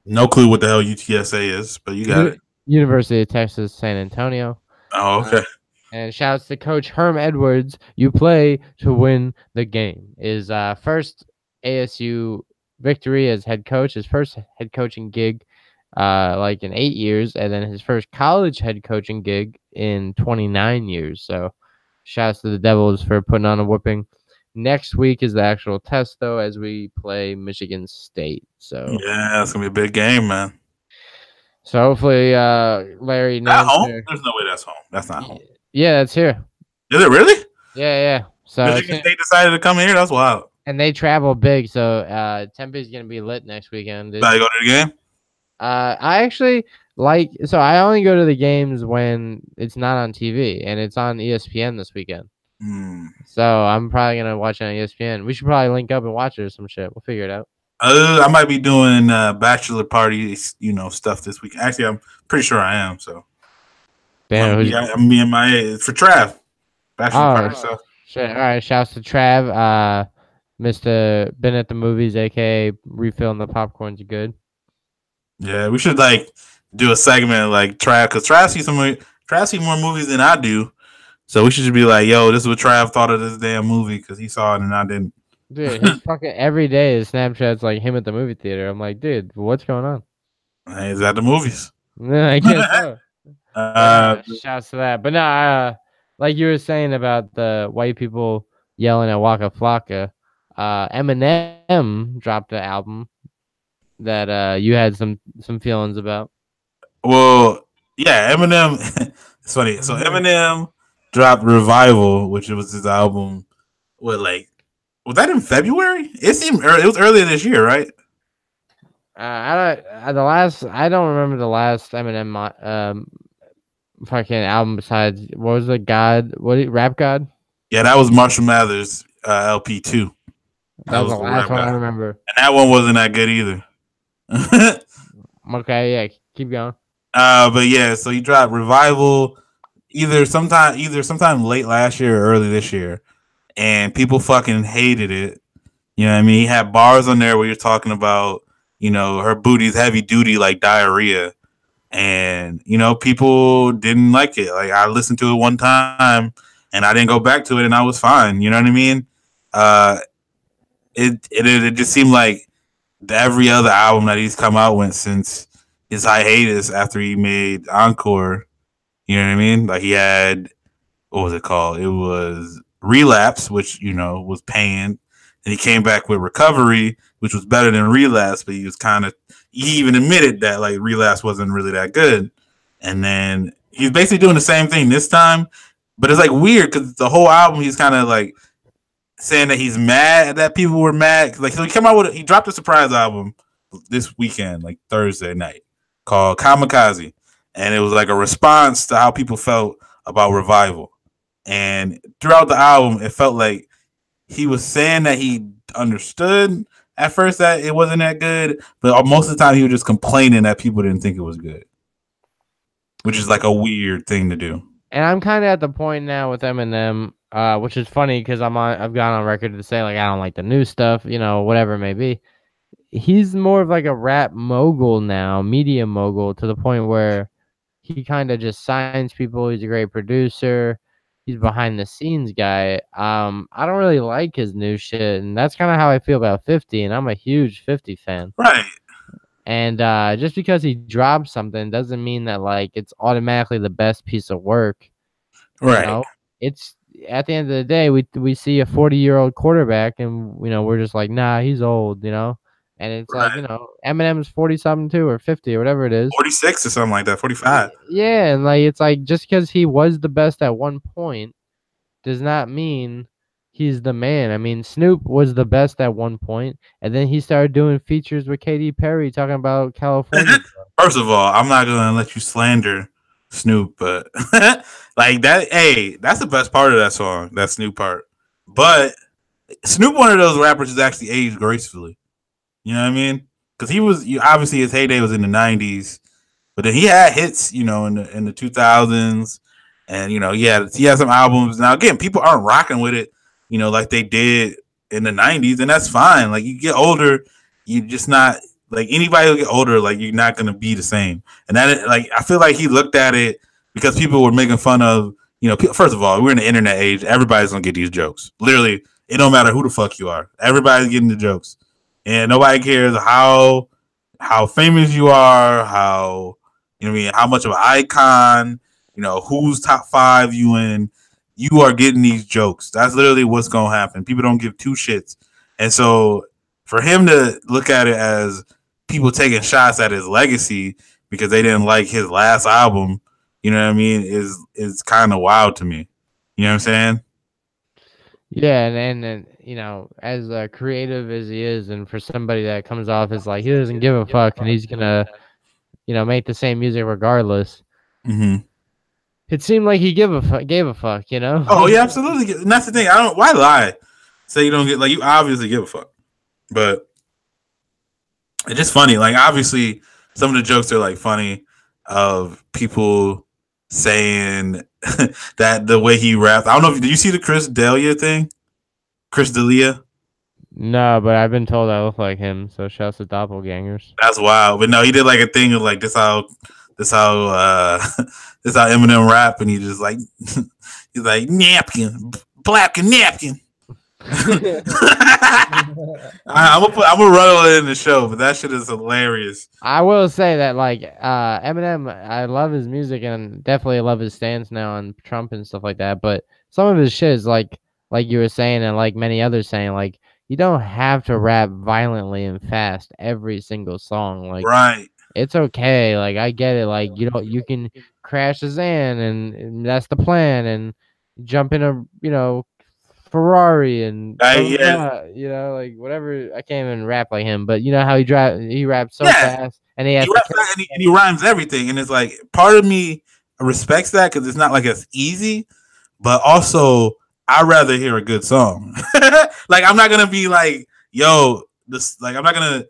No clue what the hell UTSA is, but you got it. University of Texas San Antonio. Oh, okay. And shouts to Coach Herm Edwards. You play to win the game. His first ASU victory as head coach, his first head coaching gig, like in 8 years, and then his first college head coaching gig in 29 years. So, shouts to the Devils for putting on a whooping. Next week is the actual test, though, as we play Michigan State. So, Yeah, it's gonna be a big game, man. hopefully, Larry At home? Nance. There's no way that's home. That's not home. Yeah, that's here. Is it really? Yeah. So Michigan State decided to come here. That's wild. and they travel big, so Tempe's gonna be lit next weekend, dude. About to go to the game. I actually I only go to the games when it's not on TV and it's on ESPN this weekend. So I'm probably gonna watch it on ESPN. We should probably link up and watch it or some shit. We'll figure it out. I might be doing bachelor party, stuff this week. Actually, I'm pretty sure I am. So Damn, I'm being my for Trav bachelor party. So shit. All right, shouts to Trav. Mr. Been at the movies, aka refilling the popcorn's good. yeah, we should like do a segment like Trav, because Trav sees more movies than I do. So we should just be like, yo, this is what Trav thought of this damn movie because he saw it and I didn't. Dude, his fucking every day his Snapchat's like him at the movie theater. I'm like, dude, what's going on? Hey, is that the movies? I guess so. Shouts to that. But no, like you were saying about the white people yelling at Waka Flocka, Eminem dropped an album that you had some feelings about. Well, yeah, Eminem. It's funny. So Eminem dropped Revival, which was his album. What, like, was that in February? It seemed it was earlier this year, right? I don't remember the last Eminem fucking album besides what was the God? Rap God? Yeah, that was Marshall Mathers LP2. That was the last one I remember. And that one wasn't that good either. Okay, yeah, keep going. But yeah, so he dropped Revival either sometime late last year or early this year, and people fucking hated it. You know what I mean? He had bars on there where you're talking about, her booty's heavy duty like diarrhea. And, people didn't like it. Like, I listened to it one time and I didn't go back to it and I was fine. You know what I mean? It just seemed like every other album that he's come out with since his hiatus after he made Encore, you know what I mean? Like, he had, what was it called? It was Relapse, which, was paying. And he came back with Recovery, which was better than Relapse, but he even admitted that like Relapse wasn't really that good. And then he's basically doing the same thing this time, but it's like weird because the whole album he's kind of like saying that he's mad that people were mad. Like, so he dropped a surprise album this weekend, like Thursday night, called Kamikaze, and it was like a response to how people felt about Revival. And throughout the album, it felt like he was saying that he understood at first that it wasn't that good, but most of the time he was just complaining that people didn't think it was good, which is like a weird thing to do. And I'm kind of at the point now with Eminem, which is funny because I've gone on record to say like I don't like the new stuff, whatever it may be. He's more of like a rap mogul now, media mogul, to the point where he kind of just signs people. He's a great producer. He's behind the scenes guy. I don't really like his new shit, and that's kind of how I feel about 50. And I'm a huge 50 fan. Right. And just because he dropped something doesn't mean that like it's automatically the best piece of work. Right. It's at the end of the day, we see a 40-year-old quarterback, and we're just like, nah, he's old, And it's like, Eminem's 40 something too, or 50 or whatever it is. 46 or something like that, 45. Yeah, and like it's like just because he was the best at one point does not mean he's the man. I mean, Snoop was the best at one point, and then he started doing features with Katy Perry talking about California. First of all, I'm not gonna let you slander Snoop, but like that, hey, that's the best part of that song, that Snoop part. But Snoop, one of those rappers who's actually aged gracefully. You know what I mean? Because obviously his heyday was in the 90s, But then he had hits, in the 2000s, and he had some albums. Now again, people aren't rocking with it, like they did in the 90s, and that's fine. Like you get older, you just not like anybody who get older, like you're not gonna be the same. And that like I feel like he looked at it because people were making fun of, first of all, we're in the internet age. Everybody's gonna get these jokes. Literally, it don't matter who the fuck you are. Everybody's getting the jokes, and nobody cares how famous you are, how how much of an icon, who's top 5 you in. You are getting these jokes. That's literally what's gonna happen. People don't give two shits, and so for him to look at it as people taking shots at his legacy because they didn't like his last album, you know what I mean, is kind of wild to me. You know what I'm saying? Yeah, and as creative as he is, and for somebody that comes off as like he doesn't give a fuck and he's gonna, make the same music regardless. Mm-hmm. It seemed like he gave a fuck, Oh yeah, absolutely. And that's the thing. Why lie? Say you don't get like you obviously give a fuck, but it's just funny. Like obviously, some of the jokes are like funny of people saying that the way he raps. I don't know. Did you see the Chris D'Elia thing? Chris D'Elia? No, but I've been told I look like him. So shouts to doppelgangers. That's wild. But no, he did like a thing of like this how this how Eminem rap, and he just like he's like napkin, black and napkin. I'm gonna run it in the show, but that shit is hilarious. I will say that like Eminem, I love his music and definitely love his stance now on Trump and stuff like that. But some of his shit is like you were saying, and like many others saying, like you don't have to rap violently and fast every single song. Like right. It's okay. Like I get it. Like you can crash a Zan and that's the plan, and jump in a Ferrari and like whatever. I can't even rap like him, but you know how he raps so fast and he rhymes everything, and it's like part of me respects that because it's not like it's easy, but also I'd rather hear a good song. Like I'm not gonna be like, yo, this like I'm not gonna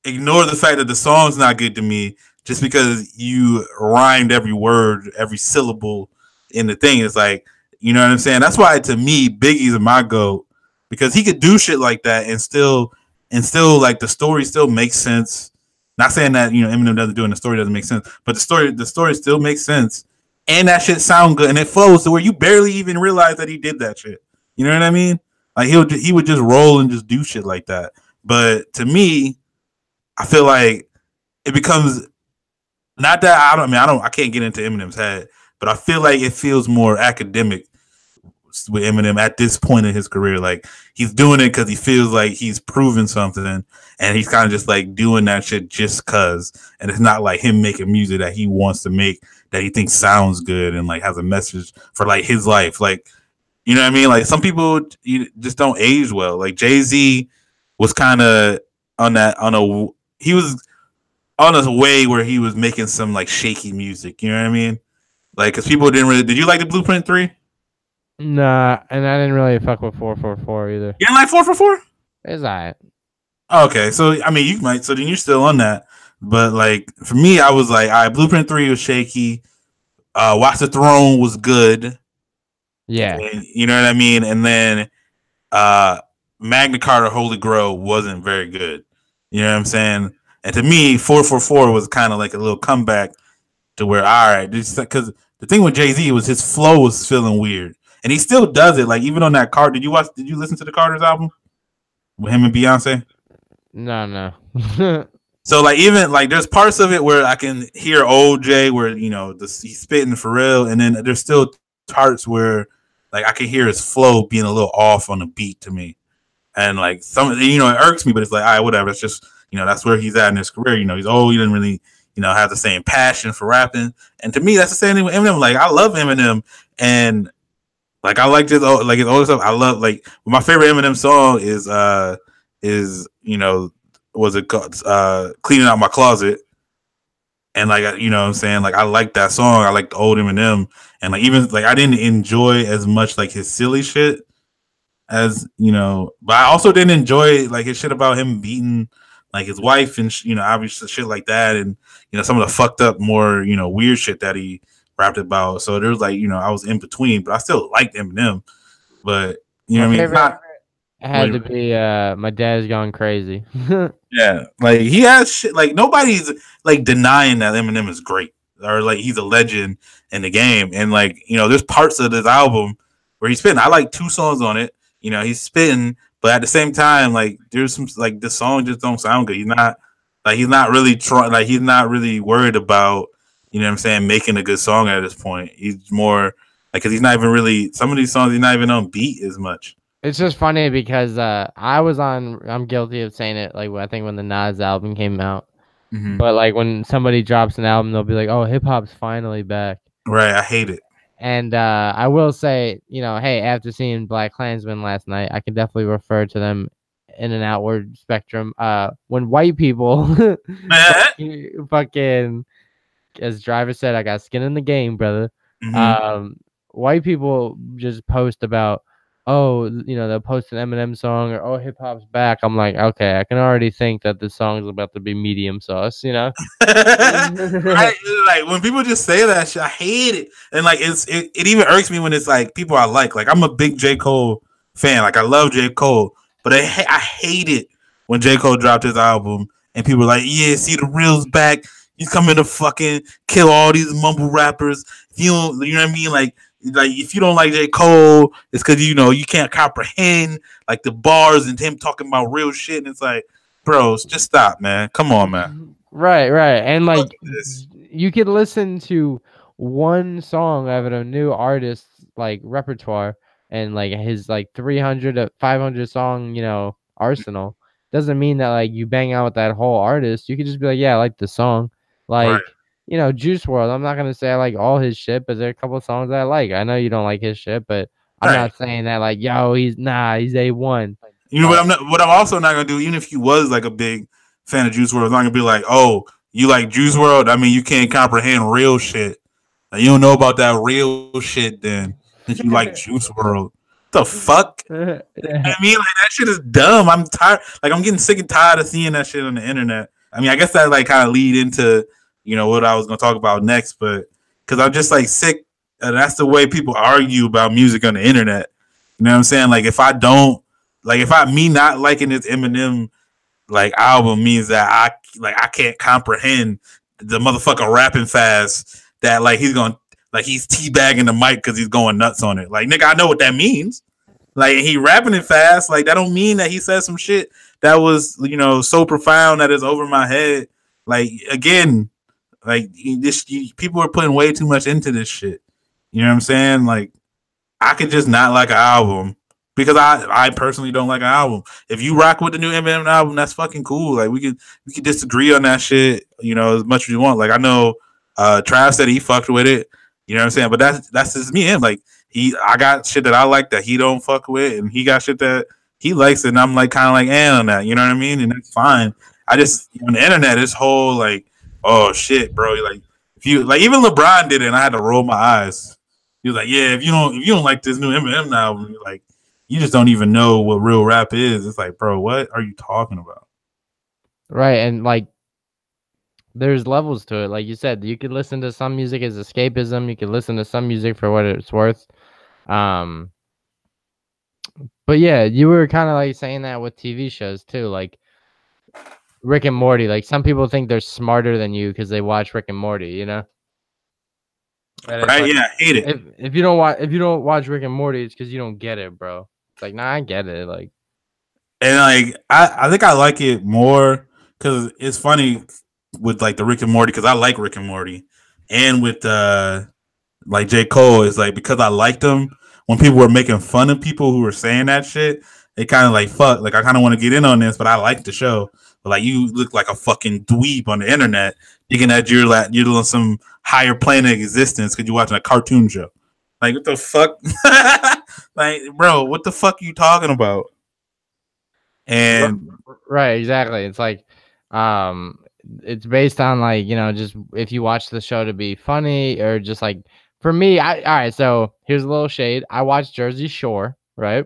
ignore the fact that the song's not good to me just because you rhymed every word, every syllable in the thing. It's like, you know what I'm saying? That's why to me, Biggie's my GOAT, because he could do shit like that and still like the story still makes sense. Not saying that, Eminem doesn't do it and the story doesn't make sense, but the story still makes sense. And that shit sound good and it flows to where you barely even realize that he did that shit. You know what I mean? Like he would just roll and just do shit like that. But to me, I feel like it becomes not that I can't get into Eminem's head, but I feel like it feels more academic with Eminem at this point in his career. Like he's doing it because he feels like he's proven something, and he's kind of just like doing that shit just cause. And it's not like him making music that he wants to make that he thinks sounds good and like has a message for like his life. Like, you know what I mean? Like some people just don't age well. Like Jay-Z was kind of he was on a way where he was making some like shaky music. You know what I mean? Like, because people didn't really. Did you like the Blueprint 3? Nah, and I didn't really fuck with 444 either. You didn't like 444? It's alright. Okay, so I mean, you might. So then you're still on that. But like for me, I was like, all right, Blueprint 3 was shaky. Watch the Throne was good. Yeah, and, you know what I mean. And then Magna Carta Holy Grail wasn't very good. You know what I'm saying? And to me, 444 was kind of like a little comeback to where, all right, because the thing with Jay-Z was his flow was feeling weird. And he still does it. Like, even on that Carter, did you listen to the Carter's album? With him and Beyonce? No. So, like, even, like, there's parts of it where I can hear old Jay where, he's spitting for real. And then there's still parts where, like, I can hear his flow being a little off on the beat to me. And, like, it irks me, but it's like, all right, whatever. It's just, that's where he's at in his career. He's old. He didn't really, have the same passion for rapping. And to me, that's the same thing with Eminem. Like, I love Eminem. And, like, I like his older stuff. I love, like, my favorite Eminem song is was it called Cleaning Out My Closet. And, like, you know what I'm saying? Like, I like that song. I like the old Eminem. And, like, even, like, I didn't enjoy as much, like, his silly shit as, but I also didn't enjoy, like, his shit about him beating, like his wife and obviously shit like that, and some of the fucked up more weird shit that he rapped about. So there was like I was in between, but I still liked Eminem. But My what I mean, favorite not had to be My Dad's Gone Crazy. yeah, like he has shit. Like nobody's like denying that Eminem is great or like he's a legend in the game. And like there's parts of this album where he's spitting. I like two songs on it. He's spitting, but at the same time, like there's some like the song just don't sound good. He's not really trying. Like he's not really worried about what I'm saying, making a good song at this point. He's more like because he's not even really some of these songs he's not even on beat as much. It's just funny because I'm guilty of saying it, like I think when the Nas album came out. Mm-hmm. But like when somebody drops an album, they'll be like, "Oh, hip hop's finally back." Right, I hate it. And I will say, hey, after seeing Black Klansman last night, I can definitely refer to them in an outward spectrum. When white people fucking, as Driver said, I got skin in the game, brother. Mm-hmm. White people just post about, oh, they'll post an Eminem song or oh, hip hop's back. I'm like, okay, I can already think that this song is about to be medium sauce, Right? Like when people just say that shit, I hate it. And like it even irks me when it's like people I like. Like I'm a big J. Cole fan. Like I love J. Cole, but I hate it when J. Cole dropped his album and people are like, yeah, see the real's back. He's coming to fucking kill all these mumble rappers. If you don't, you know what I mean? Like if you don't like J. Cole, it's because you can't comprehend like the bars and him talking about real shit. And it's like, bros, just stop, man. Come on, man. Right. And like you could listen to one song of a new artist's like repertoire and like his like 300 to 500 song, arsenal. Doesn't mean that like you bang out with that whole artist. You could just be like, yeah, I like the song. Like, right. Juice WRLD. I'm not gonna say I like all his shit, but there are a couple of songs that I like. I know you don't like his shit, but I'm Right. not saying that like, yo, he's A1. What I'm also not gonna do, even if you was like a big fan of Juice WRLD, I'm not gonna be like, oh, you like Juice WRLD? I mean, you can't comprehend real shit. Like, you don't know about that real shit then, since you like Juice WRLD. The fuck? Yeah. I mean, like that shit is dumb. I'm tired. Like I'm getting sick and tired of seeing that shit on the internet. I mean, I guess that like kind of lead into what I was gonna talk about next, but because I'm just like sick. That's the way people argue about music on the internet. You know what I'm saying? Like if I don't like if I me not liking this Eminem like album means that I can't comprehend the motherfucker rapping fast that like he's teabagging the mic because he's going nuts on it. Like nigga, I know what that means. Like he rapping it fast. Like that don't mean that he said some shit that was so profound that is over my head. Like again, like people are putting way too much into this shit. You know what I'm saying? Like I could just not like an album because I personally don't like an album. If you rock with the new Eminem album, that's fucking cool. Like we could disagree on that shit, as much as you want. Like I know Trav said he fucked with it. You know what I'm saying? But that's just me and like I got shit that I like that he don't fuck with, and he got shit that he likes, and I'm like kind of like on that. You know what I mean? And that's fine. I just on the internet, this whole like, oh shit, bro. Like if you like even LeBron did it, and I had to roll my eyes. He was like, yeah, if you don't like this new Eminem album, you're like you just don't even know what real rap is. It's like, bro, what are you talking about? Right, and like there's levels to it. Like you said, you could listen to some music as escapism. You could listen to some music for what it's worth. But yeah, you were kind of like saying that with TV shows too, like Rick and Morty. Like some people think they're smarter than you because they watch Rick and Morty. And right? like, yeah, I hate it. If you don't watch Rick and Morty, it's because you don't get it, bro. It's like, nah, I get it. Like, and like I think I like it more because it's funny with like the Rick and Morty because I like Rick and Morty, and with like J. Cole is like because I liked him when people were making fun of people who were saying that shit, they kind of like fuck. Like I kind of want to get in on this, but I like the show. But like you look like a fucking dweeb on the internet, thinking that you're on some higher plane of existence because you're watching a cartoon show. Like what the fuck? Like bro, what the fuck are you talking about? And right, exactly. It's like, it's based on like just if you watch the show to be funny or just like for me. All right. So here's a little shade. I watched Jersey Shore, right?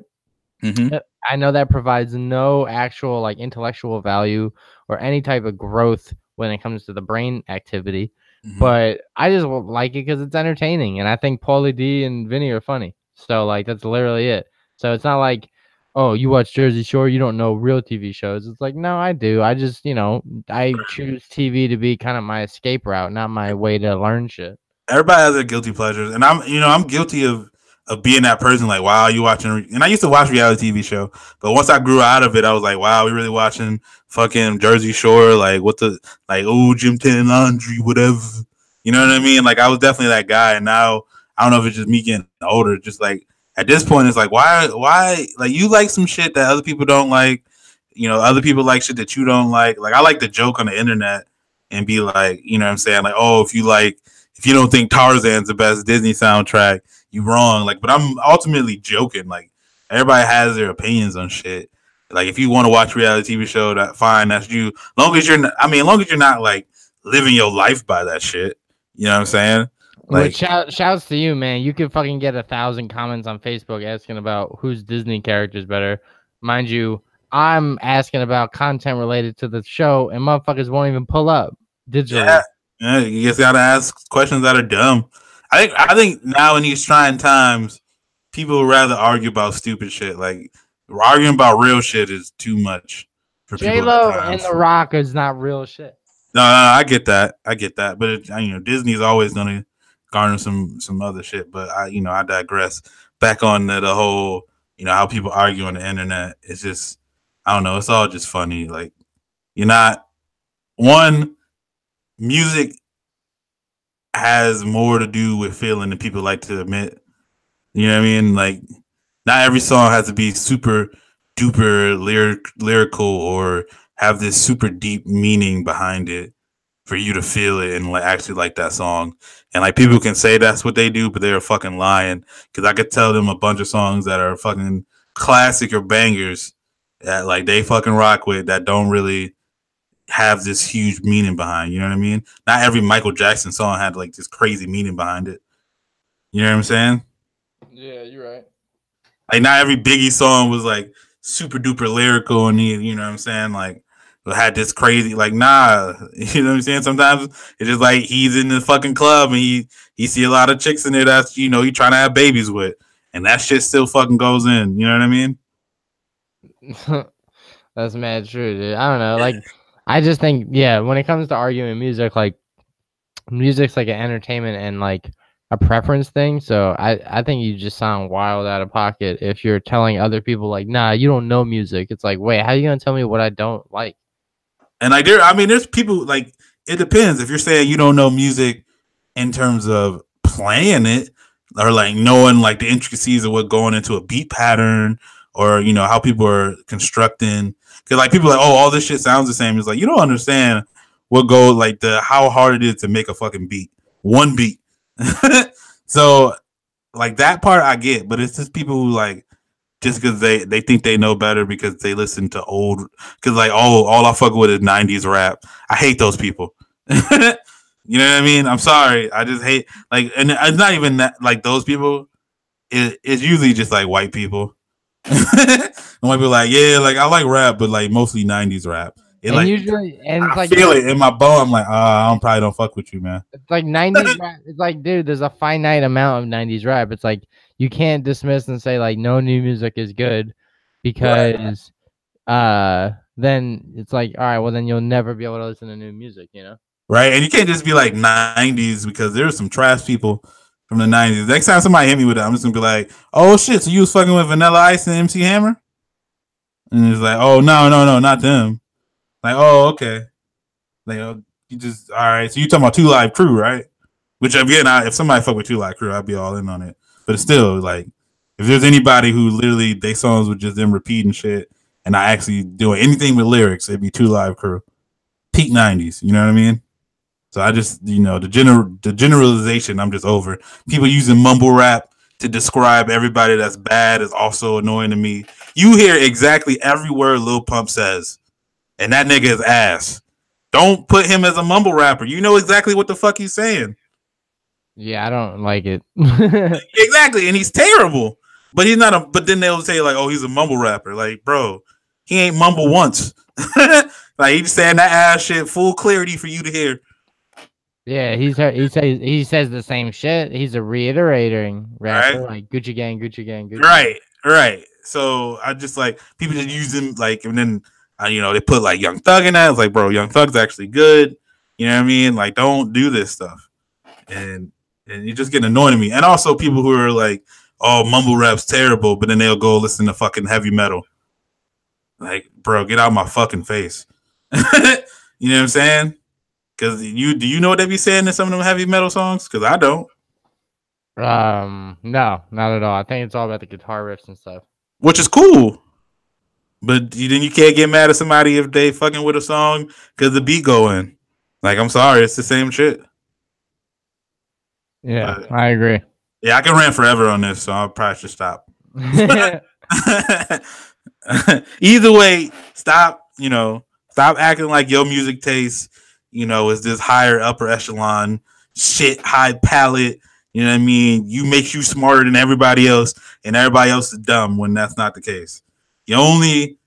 Mm-hmm. I know that provides no actual like intellectual value or any type of growth when it comes to the brain activity, Mm-hmm. but I just like it because it's entertaining, and I think Paulie D and Vinny are funny. So like that's literally it. So it's not like, oh, you watch Jersey Shore, you don't know real TV shows. It's like, no, I do. I just I choose TV to be kind of my escape route, not my way to learn shit. Everybody has their guilty pleasures, and I'm guilty of being that person. Like, wow, you watching? And I used to watch reality TV show, but once I grew out of it, I was like, wow, we really watching fucking Jersey Shore? Like, what the oh, Jim Tan Laundry, whatever. You know what I mean? Like, I was definitely that guy, and now I don't know if it's just me getting older. Just like at this point, it's like, why, like you like some shit that other people don't like. Other people like shit that you don't like. Like, I like to joke on the internet and be like, you know what I'm saying? Like, oh, if you don't think Tarzan's the best Disney soundtrack, you wrong. Like, but I'm ultimately joking. Like, everybody has their opinions on shit. Like, if you want to watch a reality TV show, that fine, that's you. Long as you're not like living your life by that shit. You know what I'm saying? Which Like, shouts to you, man. You could fucking get 1,000 comments on Facebook asking about whose Disney character is better. Mind you, I'm asking about content related to the show, and motherfuckers won't even pull up yeah, digitally. yeah, you just gotta ask questions that are dumb. I think now in these trying times, people would rather argue about stupid shit. Like, arguing about real shit is too much for J people at Lo and times. The Rock is not real shit. No, I get that. I get that. But Disney's always gonna garner some other shit. But I digress. Back on the whole, how people argue on the internet. It's just, I don't know. It's all just funny. Like, you're not one music has more to do with feeling than people like to admit. You know what I mean? Like, not every song has to be super duper lyrical or have this super deep meaning behind it for you to feel it and like actually like that song. And like people can say that's what they do, but they're fucking lying. Because I could tell them a bunch of songs that are fucking classic or bangers that like they fucking rock with that don't really have this huge meaning behind. You know what I mean? Not every Michael Jackson song had like this crazy meaning behind it. You know what I'm saying? Yeah, you're right. Like not every Biggie song was like super duper lyrical and you know what I'm saying? Like had this crazy like nah, you know what I'm saying? Sometimes it's just like he's in the fucking club and he see a lot of chicks in there that's he trying to have babies with. And that shit still fucking goes in. You know what I mean? That's mad true, dude. I don't know. Like, I just think, yeah, when it comes to arguing music, like, music's like an entertainment and like a preference thing. So I think you just sound wild out of pocket if you're telling other people like, nah, you don't know music. It's like, wait, how are you gonna tell me what I don't like? And like there's people like it depends. If you're saying you don't know music in terms of playing it or like knowing like the intricacies of what going into a beat pattern or how people are constructing because like people are like, oh, all this shit sounds the same. It's like you don't understand what goes like the how hard it is to make a fucking beat, one beat. So like that part I get, but it's just people who like just because they think they know better because they listen to old because like all I fuck with is 90s rap. I hate those people. You know what I mean? I'm sorry. I just hate like and it's not even that like those people. It's usually just like white people. White people like, yeah, like I like rap, but like mostly 90s rap. It And like usually, and it's I like feel it in my bone. I'm like, probably don't fuck with you, man. it's like 90s rap. It's like, dude, there's a finite amount of 90s rap. It's like you can't dismiss and say like no new music is good Right. because then it's like, all right, well then you'll never be able to listen to new music, you know? Right? And you can't just be like 90s because there's some trash people from the 90s. Next time somebody hit me with that, I'm just gonna be like, oh shit, so you was fucking with Vanilla Ice and MC Hammer? And it's like, oh no, not them. Like, oh, okay. Like, you just all right. So you talking about Two Live Crew, right? Which again, if somebody fuck with Two Live Crew, I'd be all in on it. But it's still like, if there's anybody who literally they songs with just them repeating shit and not actually doing anything with lyrics, it'd be Two Live Crew. Peak 90s, you know what I mean? So I just, the generalization, I'm just over. People using mumble rap to describe everybody that's bad is also annoying to me. You hear exactly every word Lil Pump says, and that nigga is ass. Don't put him as a mumble rapper. You know exactly what the fuck he's saying. Yeah, I don't like it. Exactly, and he's terrible. But he's not a. But then they'll say like, "Oh, he's a mumble rapper." Like, bro, he ain't mumble once. Like he's saying that ass shit full clarity for you to hear. Yeah, he says the same shit. He's a reiterating Right, rapper, like Gucci Gang, Gucci Gang, Gucci Gang. right. So I just like people just use him like, and then they put like Young Thug in that. It's like, bro, Young Thug's actually good. You know what I mean? Like, don't do this stuff, and you're just getting annoying to me. And also people who are like, oh, mumble rap's terrible, but then they'll go listen to fucking heavy metal. Like, bro, get out of my fucking face. You know what I'm saying? Because do you know what they be saying in some of them heavy metal songs? Because I don't. No, not at all. I think it's all about the guitar riffs and stuff. Which is cool. But then you can't get mad at somebody if they fucking with a song because the beat going. Like, I'm sorry, it's the same shit. Yeah, But I agree. yeah, I can rant forever on this, so I'll probably should stop. Either way, stop. Stop acting like your music taste, is this higher upper echelon shit, high palette. You know what I mean? You makes you smarter than everybody else, and everybody else is dumb when that's not the case. You only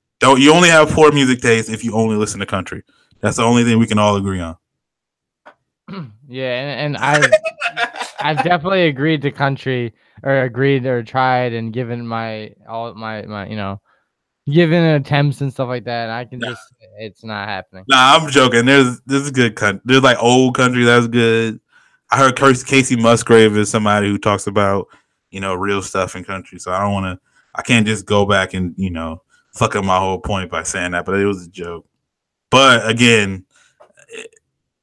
have poor music taste if you only listen to country. That's the only thing we can all agree on. Yeah, and I've definitely agreed to country or agreed or tried and given my given attempts and stuff like that. And I can just it's not happening. Nah, I'm joking. There's good country. There's like old country that's good. I heard Casey Musgrave is somebody who talks about real stuff in country. So I don't want to. I can't just go back and fuck up my whole point by saying that. But it was a joke. But again,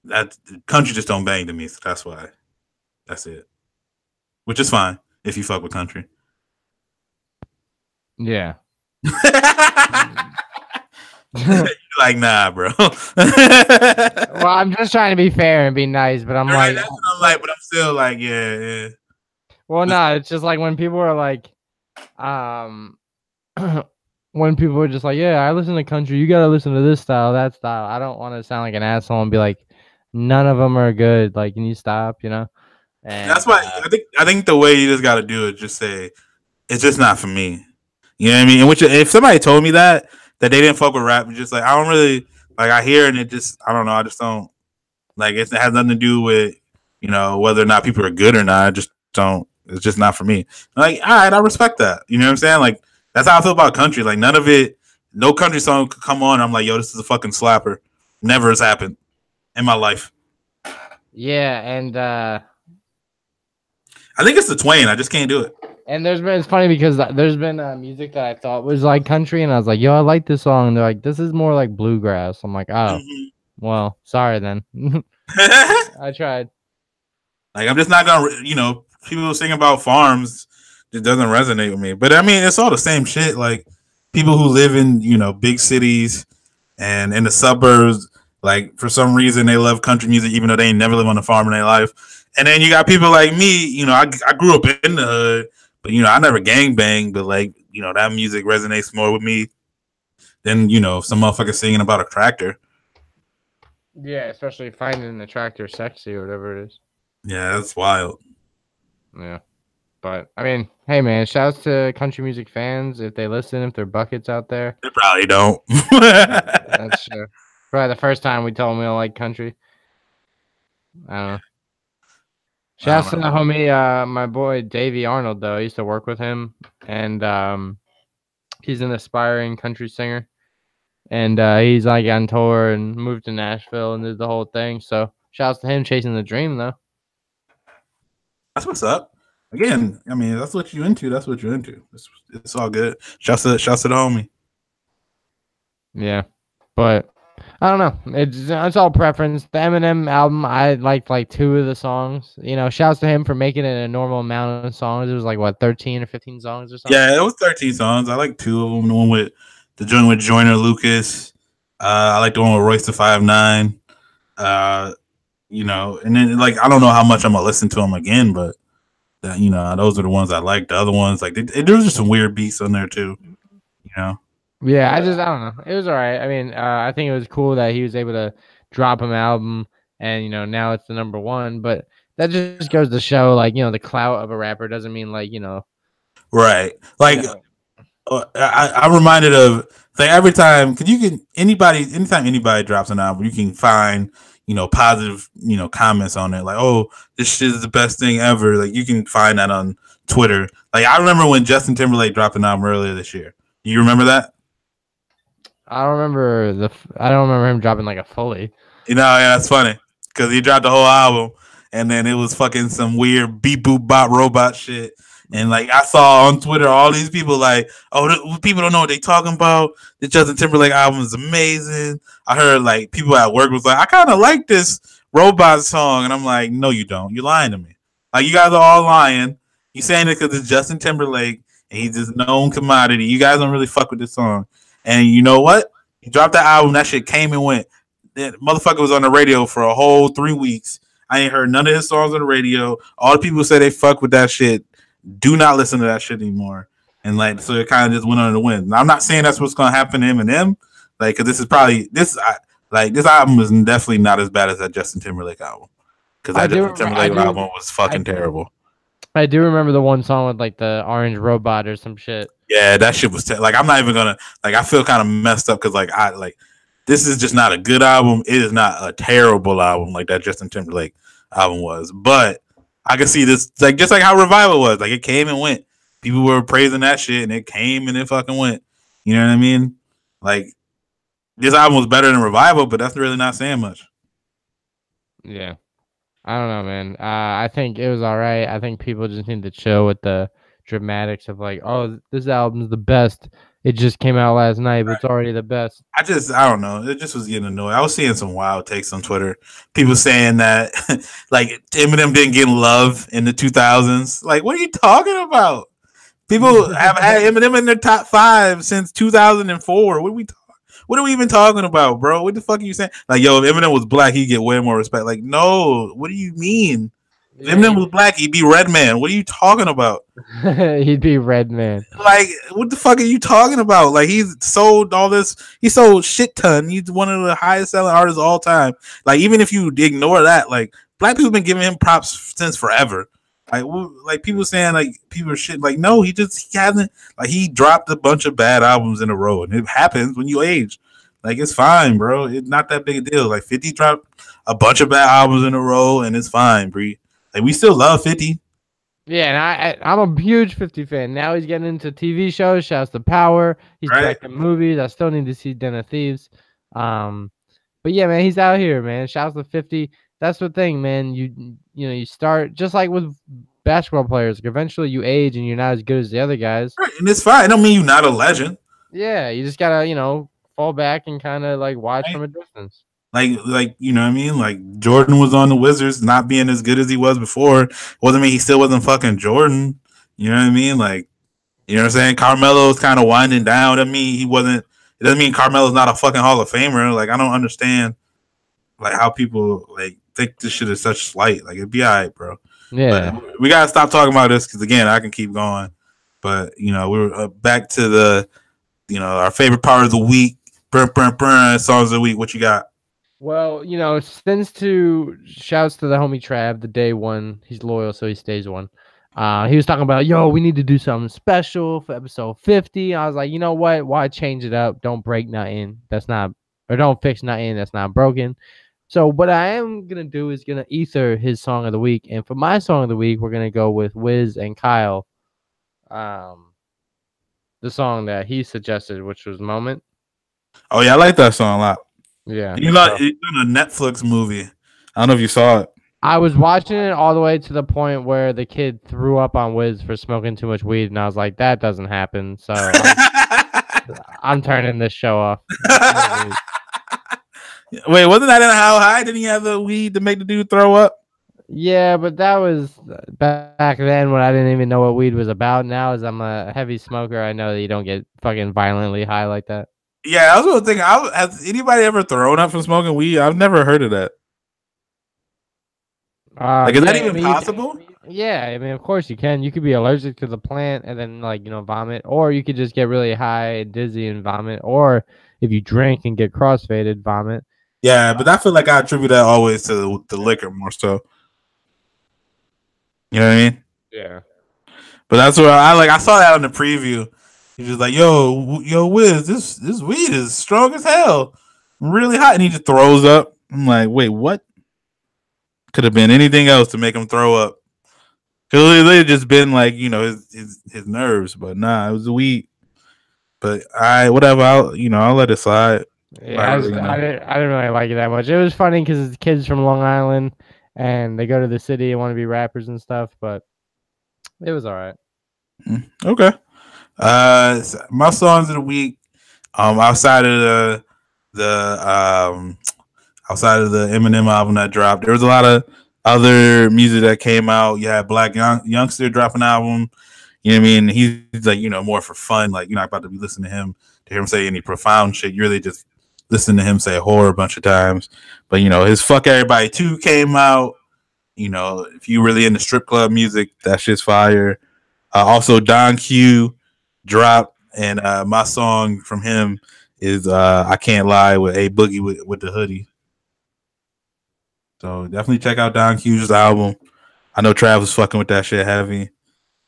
that country just don't bang to me. So that's why. That's it. Which is fine if you fuck with country. Yeah. Like, nah, bro. Well, I'm just trying to be fair and be nice, but I'm right, like, that's what I'm like, but I'm still like, yeah. Well, no, it's just like when people are like, when people are just like, yeah, I listen to country, you gotta listen to this style, that style. I don't want to sound like an asshole and be like, none of them are good. Like, can you stop? And that's why I think the way you just got to do it, just say it's just not for me. You know what I mean? And which if somebody told me that they didn't fuck with rap, just like I don't really like. I hear it and it just I don't know. I just don't like it. Has nothing to do with whether or not people are good or not. I just don't. It's just not for me. Like, all right, I respect that. You know what I'm saying? Like that's how I feel about country. Like none of it, no country song could come on. I'm like, yo, this is a fucking slapper. Never has happened in my life. Yeah, and I think it's the Twain. I just can't do it. And it's funny because there's been music that I thought was like country, and I was like, yo, I like this song. And they're like, this is more like bluegrass. I'm like, oh, well, sorry then. I tried. Like, I'm just not gonna, people sing about farms just doesn't resonate with me. But I mean, it's all the same shit. Like, people who live in, big cities and in the suburbs, like, for some reason they love country music, even though they ain't never live on a farm in their life. And then you got people like me, I grew up in the hood, but, I never gang bang, but, like, that music resonates more with me than, some motherfucker singing about a tractor. Yeah, especially finding the tractor sexy or whatever it is. Yeah, that's wild. Yeah. But, I mean, hey, man, shouts to country music fans. If they listen, if they're buckets out there. They probably don't. That's true. Probably the first time we told them we don't like country. I don't know. Shouts to the homie, my boy Davey Arnold, though. I used to work with him. And he's an aspiring country singer. And he's like on tour and moved to Nashville and did the whole thing. So, shouts to him chasing the dream, though. That's what's up. Again, I mean, that's what you're into. That's what you're into. It's all good. Shouts to the homie. Yeah, but I don't know. It's all preference. The Eminem album, I liked like 2 of the songs. Shouts to him for making it a normal amount of songs. It was like what 13 or 15 songs or something. Yeah, it was 13 songs. I like 2 of them. The one with with Joyner Lucas. I like the one with Royce the 5'9". And then like I don't know how much I'm gonna listen to them again, but those are the ones I like. The other ones, like there was just some weird beats on there too. Yeah, I don't know. It was all right. I mean, I think it was cool that he was able to drop an album, and now it's the number 1. But that just goes to show, like, the clout of a rapper doesn't mean like Right. You Like know, I'm reminded of like every time because you can anytime anybody drops an album, you can find positive comments on it like, oh, this shit is the best thing ever. Like you can find that on Twitter. Like I remember when Justin Timberlake dropped an album earlier this year. You remember that? I don't remember him dropping like a fully. Yeah, that's funny because he dropped the whole album, and then it was fucking some weird beep boop bop robot shit. And like I saw on Twitter, all these people like, oh, people don't know what they talking about. The Justin Timberlake album is amazing. I heard like people at work was like, I kind of like this robot song, and I'm like, no, you don't. You're lying to me. Like you guys are all lying. You saying it because it's Justin Timberlake and he's this known commodity. You guys don't really fuck with this song. And you know what? He dropped that album. That shit came and went. That motherfucker was on the radio for a whole 3 weeks. I ain't heard none of his songs on the radio. All the people say they fuck with that shit. Do not listen to that shit anymore. And like, so it kind of just went under the wind. Now, I'm not saying that's what's gonna happen to Eminem, like, because this is probably this album is definitely not as bad as that Justin Timberlake album. Because that Justin Timberlake album was fucking terrible. I do remember the one song with like the orange robot or some shit. Yeah, that shit was like I'm not even gonna like. I feel kind of messed up because like this is just not a good album. It is not a terrible album like that Justin Timberlake album was. But I can see this like just like how Revival was. Like it came and went. People were praising that shit and it came and it fucking went. You know what I mean? Like this album was better than Revival, but that's really not saying much. Yeah. I don't know, man. I think it was all right. I think people just need to chill with the dramatics of like, oh, this album's the best. It just came out last night, but it's already the best. I don't know. It just was getting annoying. I was seeing some wild takes on Twitter. People saying that like Eminem didn't get love in the 2000s. Like, what are you talking about? People have had Eminem in their top 5 since 2004. What are we even talking about, bro? What the fuck are you saying? Like, yo, if Eminem was black, he'd get way more respect. Like, no, what do you mean? If Eminem was black, he'd be Redman. What are you talking about? He'd be Redman. Like, what the fuck are you talking about? Like, he's sold all this. He sold shit ton. He's one of the highest selling artists of all time. Like, even if you ignore that, like, black people have been giving him props since forever. Like people saying like people are shit. Like, no, he hasn't. Like, he dropped a bunch of bad albums in a row, and it happens when you age. Like, it's fine, bro. It's not that big a deal. Like, 50 dropped a bunch of bad albums in a row, and it's fine, Bree. Like, we still love 50. Yeah, and I'm a huge 50 fan. Now he's getting into TV shows. Shouts to Power. He's directing movies. I still need to see Den of Thieves. But yeah, man, he's out here, man. Shouts to 50. That's the thing, man. You start just like with basketball players. Like eventually, you age and you're not as good as the other guys. Right, and it's fine. I don't mean you're not a legend. Yeah, you just gotta fall back and kind of like watch from a distance. Like you know what I mean? Like Jordan was on the Wizards, not being as good as he was before. Wasn't mean he still wasn't fucking Jordan. You know what I mean? Like, you know what I'm saying? Carmelo's kind of winding down. I mean, he wasn't. It doesn't mean Carmelo's not a fucking Hall of Famer. Like, I don't understand like how people like think this shit is such slight. Like, it'd be all right, bro. Yeah, but we gotta stop talking about this because again, I can keep going. But we're back to the our favorite part of the week. Songs of the week. What you got? Well, shouts to the homie Trav, the day one. He's loyal, so he stays one. He was talking about, we need to do something special for episode 50. I was like, you know what? Why change it up? Don't break nothing. Don't fix nothing that's not broken. So what I am going to do is going to ether his song of the week. And for my song of the week, we're going to go with Wiz and Kyle. The song that he suggested, which was Moment. Oh, yeah, I like that song a lot. Yeah. He's in a Netflix movie. I don't know if you saw it. I was watching it all the way to the point where the kid threw up on Wiz for smoking too much weed, and I was like, that doesn't happen. So I'm turning this show off. Wait, wasn't that in How High? Didn't he have the weed to make the dude throw up? Yeah, but that was back then when I didn't even know what weed was about. Now, as I'm a heavy smoker, I know that you don't get fucking violently high like that. Yeah, I was going to think, has anybody ever thrown up from smoking weed? I've never heard of that. Is that even possible? Yeah, I mean, of course you can. You could be allergic to the plant and then, vomit. Or you could just get really high and dizzy and vomit. Or if you drink and get crossfaded, vomit. Yeah, but I feel like I attribute that always to the liquor more so. You know what I mean? Yeah. But that's what I saw that on the preview. He's just like, yo, Wiz, this weed is strong as hell, really hot, and he just throws up. I'm like, wait, what? Could have been anything else to make him throw up. Could have just been like, his nerves, but nah, it was the weed. But whatever. I'll let it slide. Yeah, Not really, I didn't really like it that much. It was funny because it's kids from Long Island and they go to the city and want to be rappers and stuff, but it was all right. Okay. My songs of the week, outside of the outside of the Eminem album that dropped, there was a lot of other music that came out. You had Black Youngster drop an album. You know what I mean? He's like, more for fun. Like, you're not about to be listening to hear him say any profound shit. You really just listen to him say horror a bunch of times. But, his Fuck Everybody 2 came out. If you really into strip club music, that shit's fire. Also, Don Q dropped, and my song from him is I Can't Lie with A Boogie with the Hoodie. So definitely check out Don Q's album. I know Trav was fucking with that shit heavy.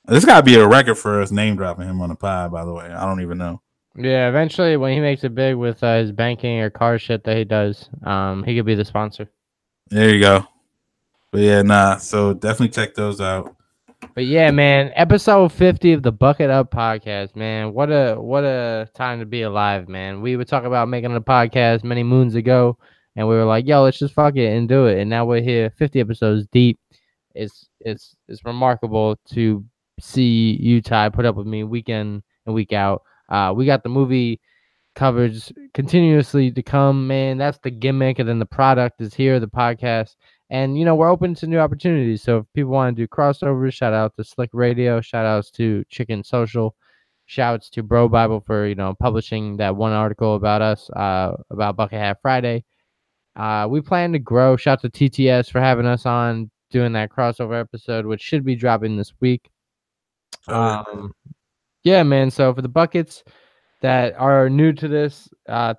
This gotta be a record for us name dropping him on the pod, by the way. I don't even know. Yeah, eventually when he makes it big with his banking or car shit that he does, he could be the sponsor. There you go. But yeah, nah. So definitely check those out. But yeah, man, episode 50 of the Bucket Up podcast, man. What a time to be alive, man. We were talking about making a podcast many moons ago, and we were like, yo, let's just fuck it and do it. And now we're here, 50 episodes deep. It's remarkable to see you, Ty, put up with me week in and week out. We got the movie coverage continuously to come, man. That's the gimmick, and then the product is here, the podcast. And we're open to new opportunities. So if people want to do crossovers, shout out to Slick Radio, shout outs to Chicken Social, shouts to Bro Bible for publishing that one article about us, about Bucket Hat Friday. We plan to grow. Shout out to TTS for having us on doing that crossover episode, which should be dropping this week. Yeah, man. So for the buckets that are new to this,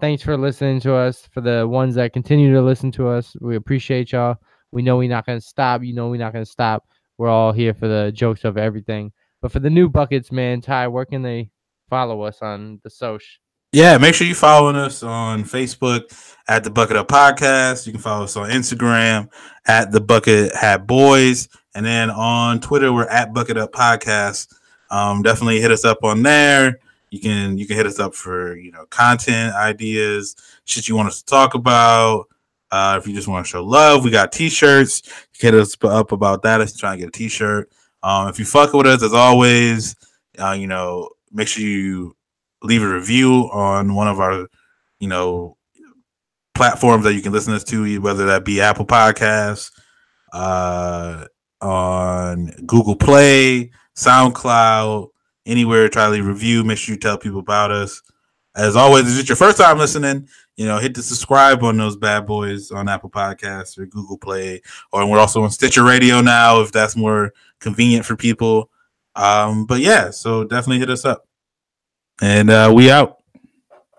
thanks for listening to us. For the ones that continue to listen to us, we appreciate y'all. We know we're not going to stop. We're not going to stop. We're all here for the jokes of everything. But for the new buckets, man, Ty, where can they follow us on the social? Yeah, make sure you following us on Facebook at the Bucket Up Podcast. You can follow us on Instagram at the Bucket Hat Boys, and then on Twitter we're at Bucket Up Podcast. Definitely hit us up on there. You can hit us up for content ideas, shit you want us to talk about. If you just want to show love, we got t-shirts. You can hit us up about that if you're trying to get a t-shirt. If you fuck with us, as always, make sure you leave a review on one of our, platforms that you can listen to, whether that be Apple Podcasts, on Google Play, SoundCloud, anywhere. Try to leave a review. Make sure you tell people about us. As always, if it's your first time listening, hit the subscribe on those bad boys on Apple Podcasts or Google Play, or we're also on Stitcher Radio now if that's more convenient for people. But yeah, so definitely hit us up. And we out.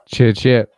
Chit.